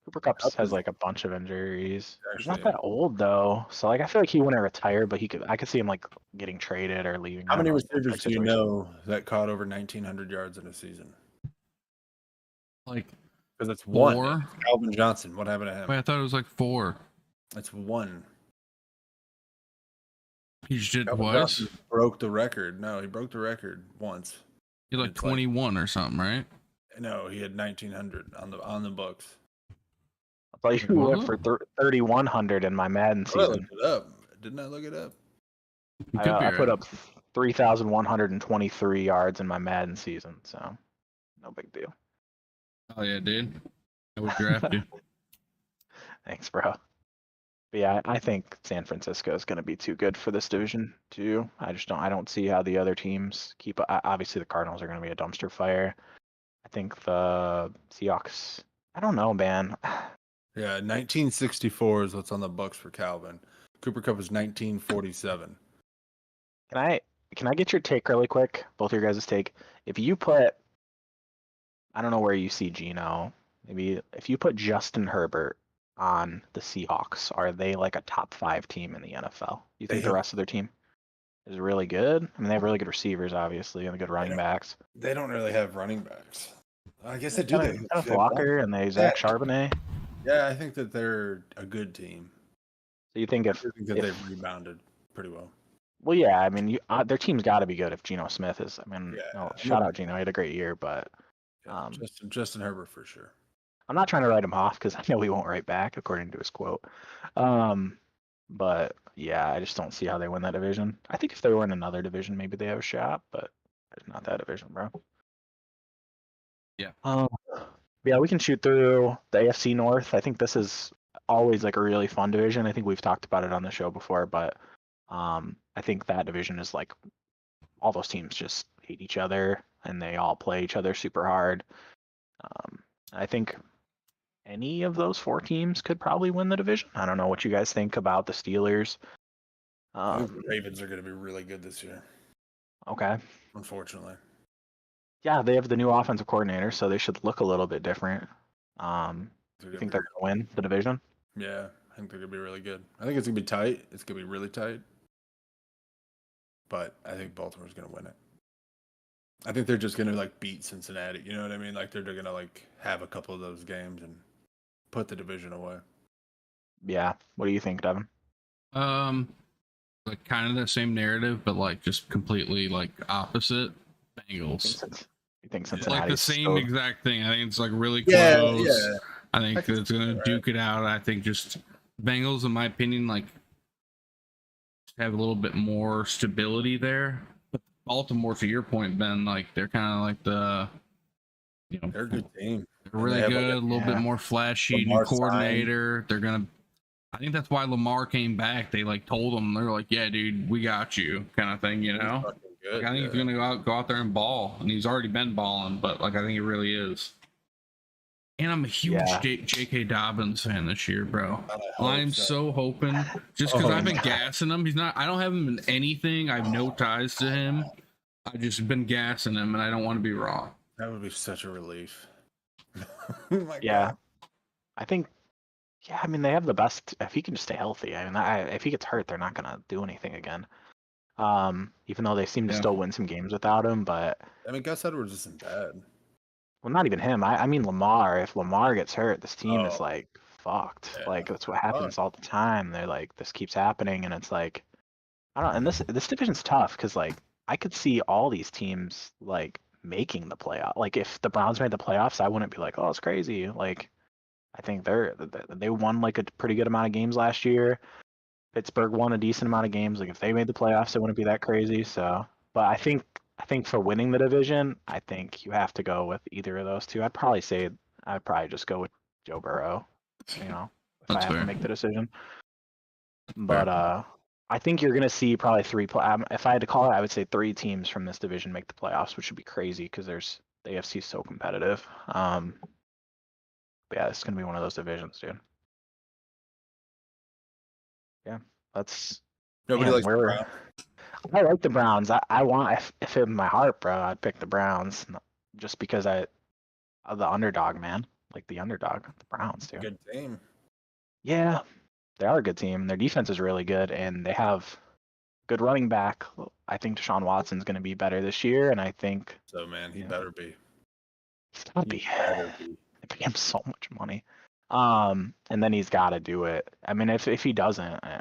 Cooper Cup Kupp has is like a bunch of injuries. He's not actually. that old though, so like I feel like he wouldn't retire, but I could see him like getting traded or leaving. How I don't many know, receivers type do you situation. know that caught over 1,900 yards in a season? Like Because it's one. 4? It's Calvin Johnson. What happened to him? Wait, I thought it was like 4. It's one. He just did Calvin twice. Johnson broke the record. No, he broke the record once. He had like It's like- 21 or something, right? No, he had 1,900 on the books. I thought you What? went for 3,100 in my Madden Oh, I season. looked it up. Didn't I look it up? He could be I put right. up 3,123 yards in my Madden season, so no big deal. Oh yeah, dude. I would draft you. Thanks, bro. But yeah, I think San Francisco is going to be too good for this division too. I don't see how the other teams keep. Obviously, the Cardinals are going to be a dumpster fire. I think the Seahawks. I don't know, man. Yeah, 1964 is what's on the Bucks for Calvin. Cooper Cup is 1947. Can I get your take really quick? Both of your guys' take. If you put, I don't know where you see Geno. Maybe if you put Justin Herbert on the Seahawks, are they like a top 5 team in the NFL? You think the rest of their team is really good? I mean, they have really good receivers, obviously, and good running backs. They don't really have running backs. I guess they do. Kenneth Walker and Zach Charbonnet. Yeah, I think that they're a good team. So you think I think that they've rebounded pretty well. Well, yeah, I mean, their team's got to be good if Geno Smith is. I mean, Yeah. shout out Geno, he had a great year, but Yeah, Justin Herbert for sure. I'm not trying to write him off because I know he won't write back, according to his quote. But yeah, I just don't see how they win that division. I think if they were in another division, maybe they have a shot, but it's not that division, bro. Yeah. Yeah, we can shoot through the AFC North. I think this is always like a really fun division. I think we've talked about it on the show before, but I think that division is like all those teams just hate each other and they all play each other super hard. I think any of those 4 teams could probably win the division. I don't know what you guys think about the Steelers. I think the Ravens are going to be really good this year. Okay. Unfortunately. Yeah, they have the new offensive coordinator, so they should look a little bit different. You think they're going to win the division? Yeah, I think they're going to be really good. I think it's going to be tight. It's going to be really tight. But I think Baltimore's going to win it. I think they're just going to like beat Cincinnati. You know what I mean? Like they're going to like have a couple of those games and put the division away. Yeah. What do you think, Devin? Like kind of the same narrative, but like just completely like opposite. Bengals. You think Cincinnati? Like the same exact thing. I think it's like really Yeah, close. yeah. I think it's gonna right. duke it out. I think just Bengals, in my opinion, like have a little bit more stability there. But Baltimore, to your point, Ben, like they're kind of like the, they're a good team. They're really good, a little bit more flashy. New coordinator. They're gonna. I think that's why Lamar came back. They like told him, they're like, yeah, dude, we got you, kind of thing, Like, I think he's gonna go out there and ball, and he's already been balling, but like I think he really is. And I'm a huge J.K. Dobbins fan this year, bro. I'm so hoping, just because I've been gassing him. He's not. I don't have him in anything. I have no ties to him. I've just been gassing him, and I don't want to be wrong. That would be such a relief. God. I think. Yeah, I mean they have the best. If he can just stay healthy, I mean, if he gets hurt, they're not gonna do anything again. Even though they seem to still win some games without him, but I mean, Gus Edwards isn't bad. Well, not even him. I mean Lamar. If Lamar gets hurt, this team is like fucked. Yeah. Like that's what happens all the time. They're like, this keeps happening, and it's like, I don't know. And this division's tough because like I could see all these teams like making the playoff. Like if the Browns made the playoffs, I wouldn't be like, oh, it's crazy. Like I think they won like a pretty good amount of games last year. Pittsburgh won a decent amount of games. Like if they made the playoffs, it wouldn't be that crazy. So, but I think for winning the division, I think you have to go with either of those two. I'd probably just go with Joe Burrow. If I have to make the decision. But I think you're going to see probably if I had to call it, I would say 3 teams from this division make the playoffs, which would be crazy because the AFC is so competitive. But yeah, it's going to be one of those divisions, dude. Yeah, that's Nobody man, likes the Browns. I like the Browns. I want if in my heart, bro, I'd pick the Browns just because of the underdog, man. Like the underdog, the Browns, dude. Good team. Yeah, they are a good team. Their defense is really good, and they have good running back. I think Deshaun Watson's going to be better this year, and I think So man, he better be. he's got to He be. better be. They pay him so much money. And then he's got to do it. I mean, if he doesn't, I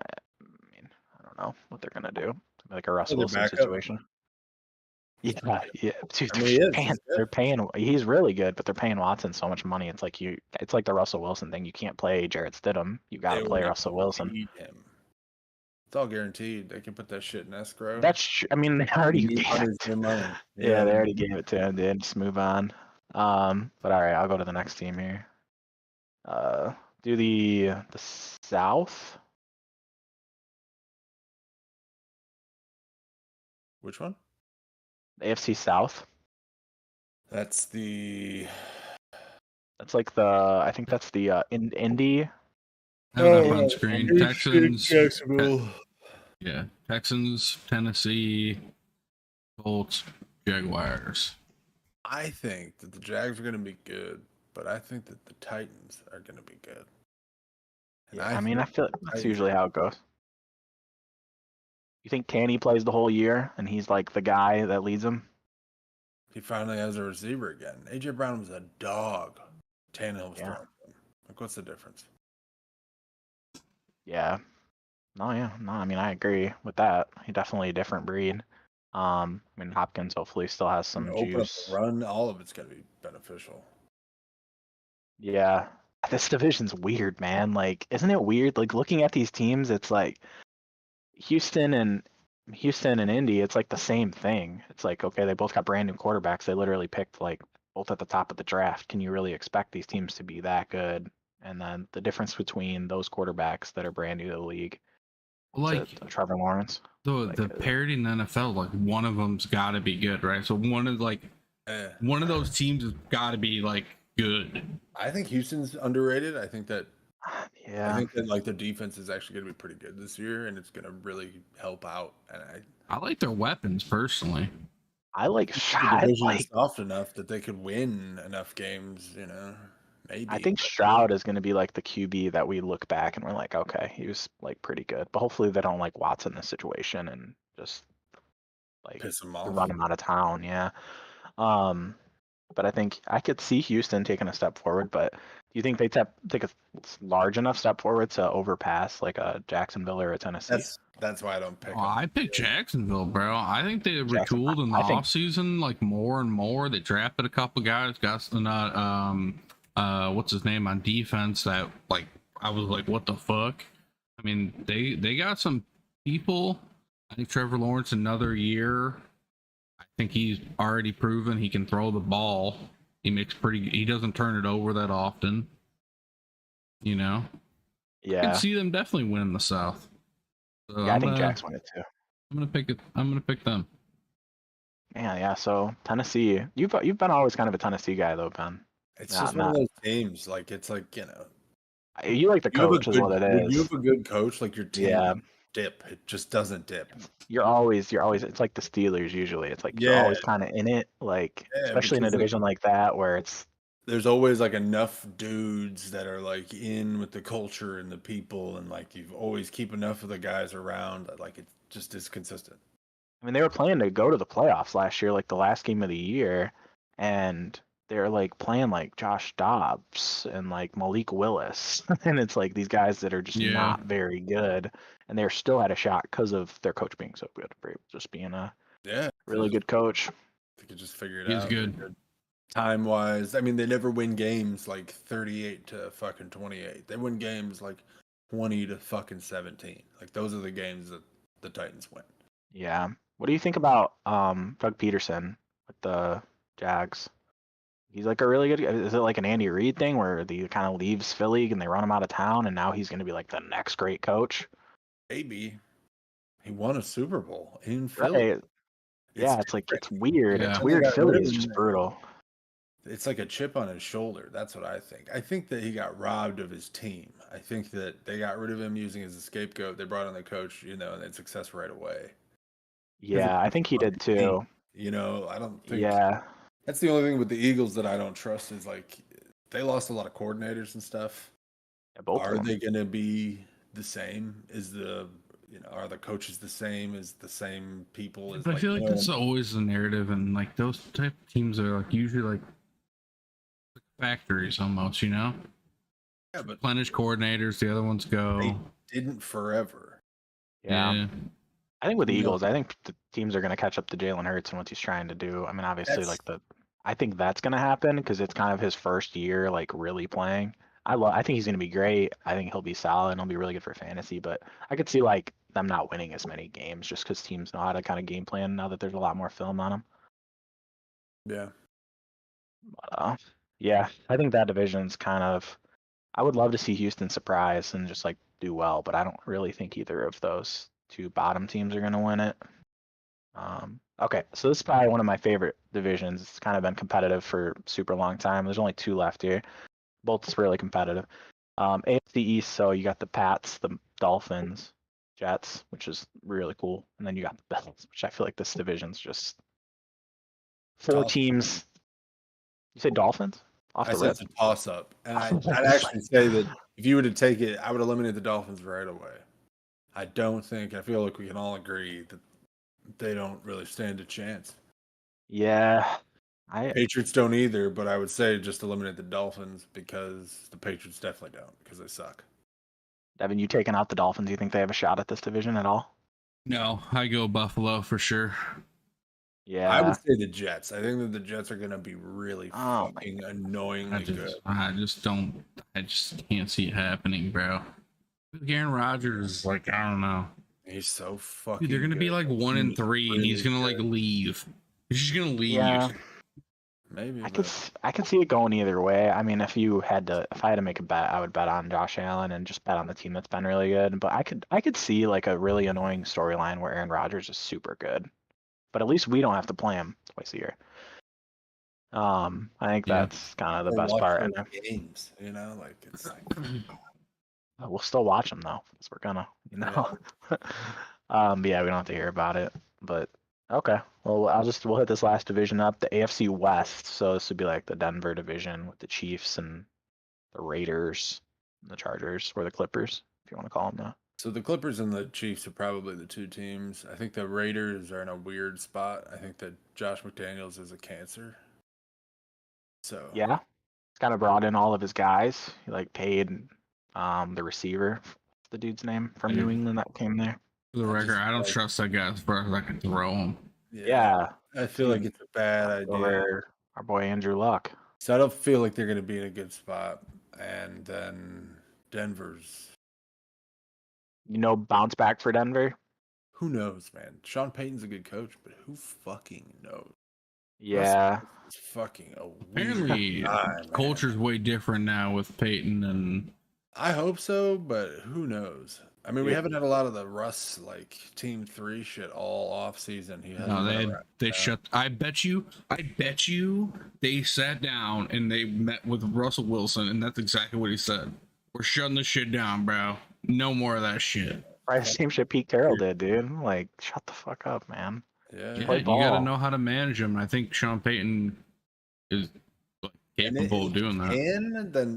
don't know what they're gonna do. Like a Russell Wilson situation. Yeah, yeah. Dude, I mean, he is. they're paying. He's really good, but they're paying Watson so much money. It's like the Russell Wilson thing. You can't play Jarrett Stidham. You got to play Russell Wilson. Him. It's all guaranteed. They can put that shit in escrow. I mean, they already gave money. Yeah, they already gave it to him, dude. Just move on. But all right, I'll go to the next team here. Do the South. Which one? The AFC South. That's like I think that's the Indy. I have it up on screen. Texans. Yeah, Texans, Tennessee, Colts, Jaguars. I think that the Jags are going to be good, but I think that the Titans are going to be good. And I mean, I feel like that's usually how it goes. You think Canny plays the whole year and he's like the guy that leads them? He finally has a receiver again. AJ Brown was a dog. Tannehill was throwing him. Like, what's the difference? Yeah. No, I mean, I agree with that. He's definitely a different breed. I mean, Hopkins hopefully still has some juice. Open up the run, all of it's going to be beneficial. Yeah. This division's weird, man. Like, isn't it weird? Like, looking at these teams, it's like Houston and Indy, it's like the same thing. It's like, okay, they both got brand new quarterbacks. They literally picked like both at the top of the draft. Can you really expect these teams to be that good? And then the difference between those quarterbacks that are brand new to the league, like Trevor Lawrence, the parity in the NFL, like one of them's got to be good, right? So one of those teams has got to be like good. I think Houston's underrated. I think that like their defense is actually going to be pretty good this year, and it's going to really help out. And I like their weapons personally. I like the division is soft enough that they could win enough games. You know, maybe. I think Stroud is going to be like the QB that we look back and we're like, okay, he was like pretty good. But hopefully they don't like Watson in this situation and just like piss him off, run him out of town. Yeah. But I think I could see Houston taking a step forward, but do you think they take a large enough step forward to overpass like a Jacksonville or a Tennessee? That's why I don't pick them. I picked Jacksonville, bro. I think they retooled in the offseason like more and more. They drafted a couple guys, what's his name on defense that like I was like, what the fuck? I mean, they got some people. I think Trevor Lawrence another year. I think he's already proven he can throw the ball. He doesn't turn it over that often. You know? Yeah. I can see them definitely winning the South. So I think Jack's win it too. I'm gonna pick them. Yeah. So Tennessee, you've been always kind of a Tennessee guy though, Ben. It's just one of those teams. Like it's like you like the coach is what it is. You have a good coach, like your team dip. It just doesn't dip. You're always. It's like the Steelers usually. It's like you're always kind of in it, like especially in a division like that where there's always like enough dudes that are like in with the culture and the people, and like you always keep enough of the guys around that like it just is consistent. I mean, they were planning to go to the playoffs last year, like the last game of the year, and they're like playing like Josh Dobbs and like Malik Willis, and it's like these guys that are just not very good, and they're still had a shot because of their coach being so good, just being a really good coach. They could just figure it out. He's good. Time wise, I mean, they never win games like 38 to fucking 28. They win games like 20 to fucking 17. Like those are the games that the Titans win. Yeah. What do you think about Doug Peterson with the Jags? He's like a really good. Is it like an Andy Reid thing where he kind of leaves Philly and they run him out of town, and now he's going to be like the next great coach? Maybe. He won a Super Bowl in Philly. Right. Yeah, it's like, different. it's weird. Yeah. It's And they weird. got rid Philly of is him. just brutal. It's like a chip on his shoulder. That's what I think. I think that he got robbed of his team. I think that they got rid of him using as a scapegoat. They brought in the coach, and they had success right away. Yeah, I think he did too. I don't think Yeah. that's the only thing with the Eagles that I don't trust is like they lost a lot of coordinators and stuff. Both Are of them. they going to be the same? Are the coaches the same? Is the same people? I feel like that's always the narrative, and like those type of teams are like usually like factories almost, Yeah, but replenish coordinators, the other ones go. they didn't forever. Yeah. I think with the You know- Eagles, I think the teams are going to catch up to Jalen Hurts and what he's trying to do. I mean, obviously, I think that's going to happen because it's kind of his first year, like really playing. I think he's going to be great. I think he'll be solid and he'll be really good for fantasy. But I could see like them not winning as many games just because teams know how to kind of game plan now that there's a lot more film on them. Yeah. But, yeah, I think that division's kind of. I would love to see Houston surprise and just like do well, but I don't really think either of those two bottom teams are going to win it. Okay, so this is probably one of my favorite divisions. It's kind of been competitive for super long time. There's only two left here. Both really competitive. AFC East, so you got the Pats, the Dolphins, Jets, which is really cool, and then you got the Bills, which I feel like this division's just four Dolphins. teams. You say Dolphins? I said it's a toss up. And I'd actually say that if you were to take it, I would eliminate the Dolphins right away. I feel like we can all agree that they don't really stand a chance. Yeah. Patriots don't either, but I would say just eliminate the Dolphins because the Patriots definitely don't because they suck. Devin, you taking out the Dolphins? Do you think they have a shot at this division at all? No, I go Buffalo for sure. Yeah. I would say the Jets. I think that the Jets are going to be really fucking annoyingly good. I just can't see it happening, bro. Aaron Rodgers, like, I don't know. He's so fucking Dude, they're going to be like 1-3 and he's going to like leave. He's just going to leave. Yeah. Maybe. I could see it going either way. I mean, if I had to make a bet, I would bet on Josh Allen and just bet on the team that's been really good. But I could see like a really annoying storyline where Aaron Rodgers is super good. But at least we don't have to play him twice a year. I think that's kind of the best part. And games, it's like we'll still watch them though, because we're gonna, But yeah, we don't have to hear about it. But okay, well, we'll hit this last division up, the AFC West. So this would be like the Denver division with the Chiefs and the Raiders, and the Chargers, or the Clippers, if you want to call them that. So the Clippers and the Chiefs are probably the two teams. I think the Raiders are in a weird spot. I think that Josh McDaniels is a cancer. So yeah, he's kind of brought in all of his guys. He like paid the receiver, the dude's name from New England that came there. For the record, I don't trust that guy as far as I can throw him. Yeah, I feel like it's a bad idea. Our boy Andrew Luck. So I don't feel like they're going to be in a good spot. And then Denver's. Bounce back for Denver. Who knows, man? Sean Payton's a good coach, but who fucking knows? Yeah. It's fucking a Apparently, culture's way different now with Peyton, and I hope so, but who knows? I mean, we haven't had a lot of the Russ Team 3 shit all off season. They shut. I bet you they sat down and they met with Russell Wilson, and that's exactly what he said. We're shutting this shit down, bro. No more of that shit. Right, same shit Pete Carroll did, dude. Like, shut the fuck up, man. Yeah, you gotta know how to manage him. I think Sean Payton is capable of doing that.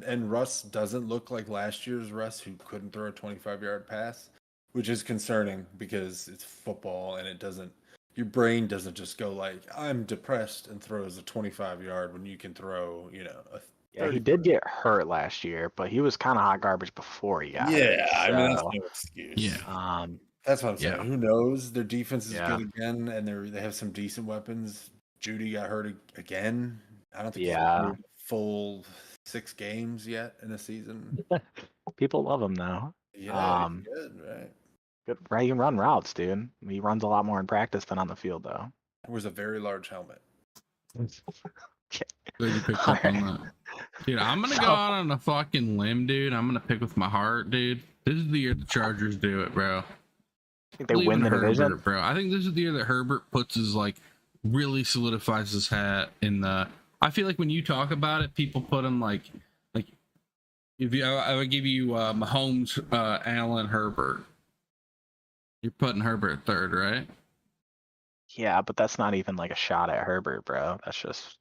And Russ doesn't look like last year's Russ, who couldn't throw a 25-yard pass, which is concerning because it's football and your brain doesn't just go like, I'm depressed and throws a 25-yard when you can throw, Yeah, he did get hurt last year, but he was kind of hot garbage before he got hurt. I mean, that's no excuse. Yeah. That's what I'm saying. Yeah. Who knows? Their defense is good again, and they have some decent weapons. Judy got hurt again. I don't think he's played full 6 games yet in a season. People love him now. Yeah, he's good, right? Good, right? He can run routes, dude. He runs a lot more in practice than on the field, though. He wears a very large helmet. Glad you picked up on that. Dude, I'm gonna go out on a fucking limb, dude. I'm gonna pick with my heart, dude. This is the year the Chargers do it, bro. I think they Believe win in the division. Herbert, bro. I think this is the year that Herbert puts his really solidifies his hat in the. I feel like when you talk about it, people put him like if you I would give you Mahomes, Allen, Herbert. You're putting Herbert third, right? Yeah, but that's not even like a shot at Herbert, bro. That's just,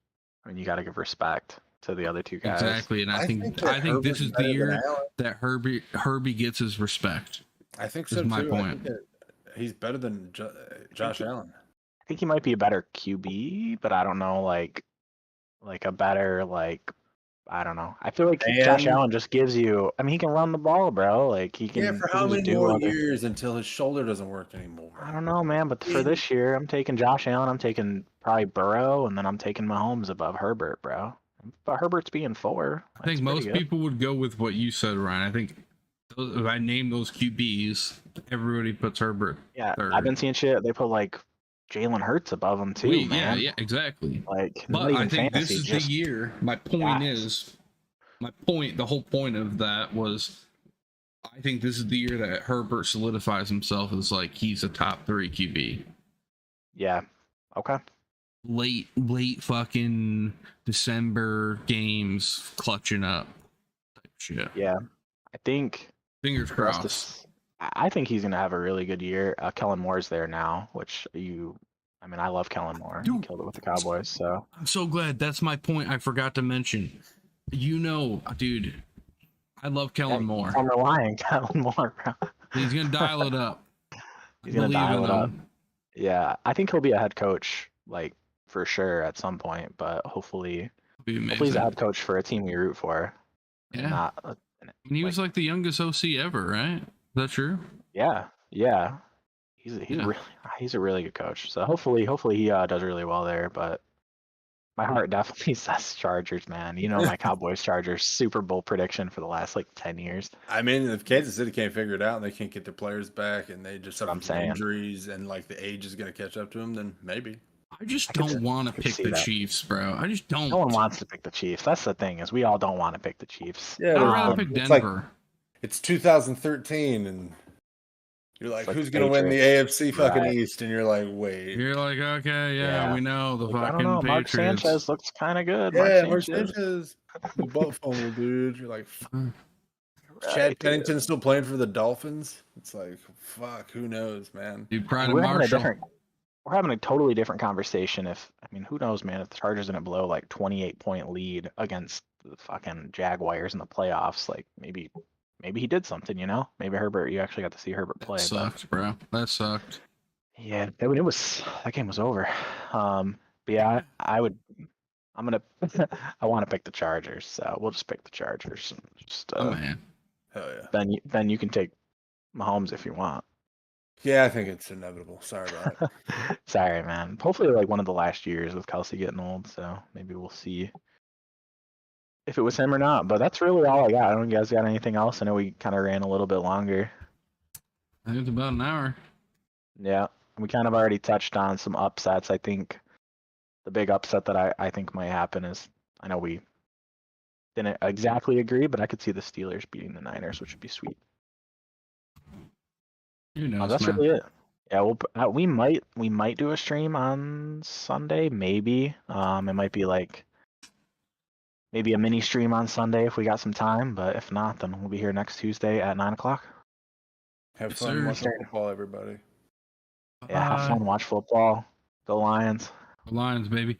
I mean, you got to give respect to the other two guys. Exactly, and I think this Herbert's is the better than year Allen. that Herbie gets his respect. I think Is so my too. point. I think that he's better than Josh Allen. I think he might be a better QB, but I don't know, like a better, I don't know. I feel like Josh And- Allen just gives you. I mean, he can run the ball, bro. Like he can. Yeah, for he how can just many do more other- years until his shoulder doesn't work anymore? I don't know, man. But for this year, I'm taking Josh Allen. I'm taking probably Burrow, and then I'm taking Mahomes above Herbert, bro. But Herbert's being 4. I think most people would go with what you said, Ryan. I think if I name those QBs, everybody puts Herbert. Yeah, third. I've been seeing shit. They put like Jalen Hurts above him too, man. Yeah, exactly. Like, But I think fantasy, this is the year. My point is, the whole point of that was, I think this is the year that Herbert solidifies himself as like he's a top 3 QB. Yeah. Okay. Late fucking December games clutching up type shit. Yeah. I think. Fingers crossed. I think he's gonna have a really good year. Kellen Moore's there now, which I mean, I love Kellen Moore. He killed it with the Cowboys, so. I'm so glad. That's my point. I forgot to mention. Dude, I love Kellen Moore. I'm relying Kellen Moore, bro. He's gonna dial it up. He's gonna dial it up. Yeah, I think he'll be a head coach, like for sure at some point. But hopefully he's a head coach for a team we root for. Yeah. He was like the youngest OC ever, right? Is that true? Yeah. He's a really good coach. So hopefully he does really well there. But my heart definitely says Chargers, man. You know my Cowboys Chargers Super Bowl prediction for the last 10 years. I mean, if Kansas City can't figure it out and they can't get their players back and they just have injuries and the age is going to catch up to them, then maybe. I just don't want to pick the Chiefs, bro. I just don't. No one wants to pick the Chiefs. That's the thing, is we all don't want to pick the Chiefs. Yeah, I'd rather pick Denver. It's 2013 and you're like, who's going to win the AFC fucking East? And you're like, wait. You're like, okay, yeah. We know the fucking I don't know. Mark Patriots. Sanchez looks kind of good. Yeah, Mark Sanchez. The butt fumble, dude. You're like, Chad Pennington's still playing for the Dolphins. It's like, fuck, who knows, man. Dude, Brian Marshall. We're having a totally different conversation who knows, man, if the Chargers didn't blow 28-point lead against the fucking Jaguars in the playoffs, maybe he did something, Maybe Herbert, you actually got to see Herbert play. That sucked, bro. That sucked. Yeah, that game was over. But yeah, I want to pick the Chargers, so we'll just pick the Chargers. Oh man. Hell yeah. Then you can take Mahomes if you want. Yeah, I think it's inevitable. Sorry about it. Sorry, man. Hopefully, one of the last years with Kelsey getting old, so maybe we'll see if it was him or not. But that's really all I got. I don't know if you guys got anything else. I know we kind of ran a little bit longer. I think it's about an hour. Yeah, we kind of already touched on some upsets. I think the big upset that I think might happen is, I know we didn't exactly agree, but I could see the Steelers beating the Niners, which would be sweet. Who knows, that's man. really it. Yeah, we might do a stream on Sunday, maybe. It might be maybe a mini stream on Sunday if we got some time, but if not, then we'll be here next Tuesday at 9:00. Have fun watching football, everybody. Yeah, have fun, watch football. Go Lions. Lions, baby.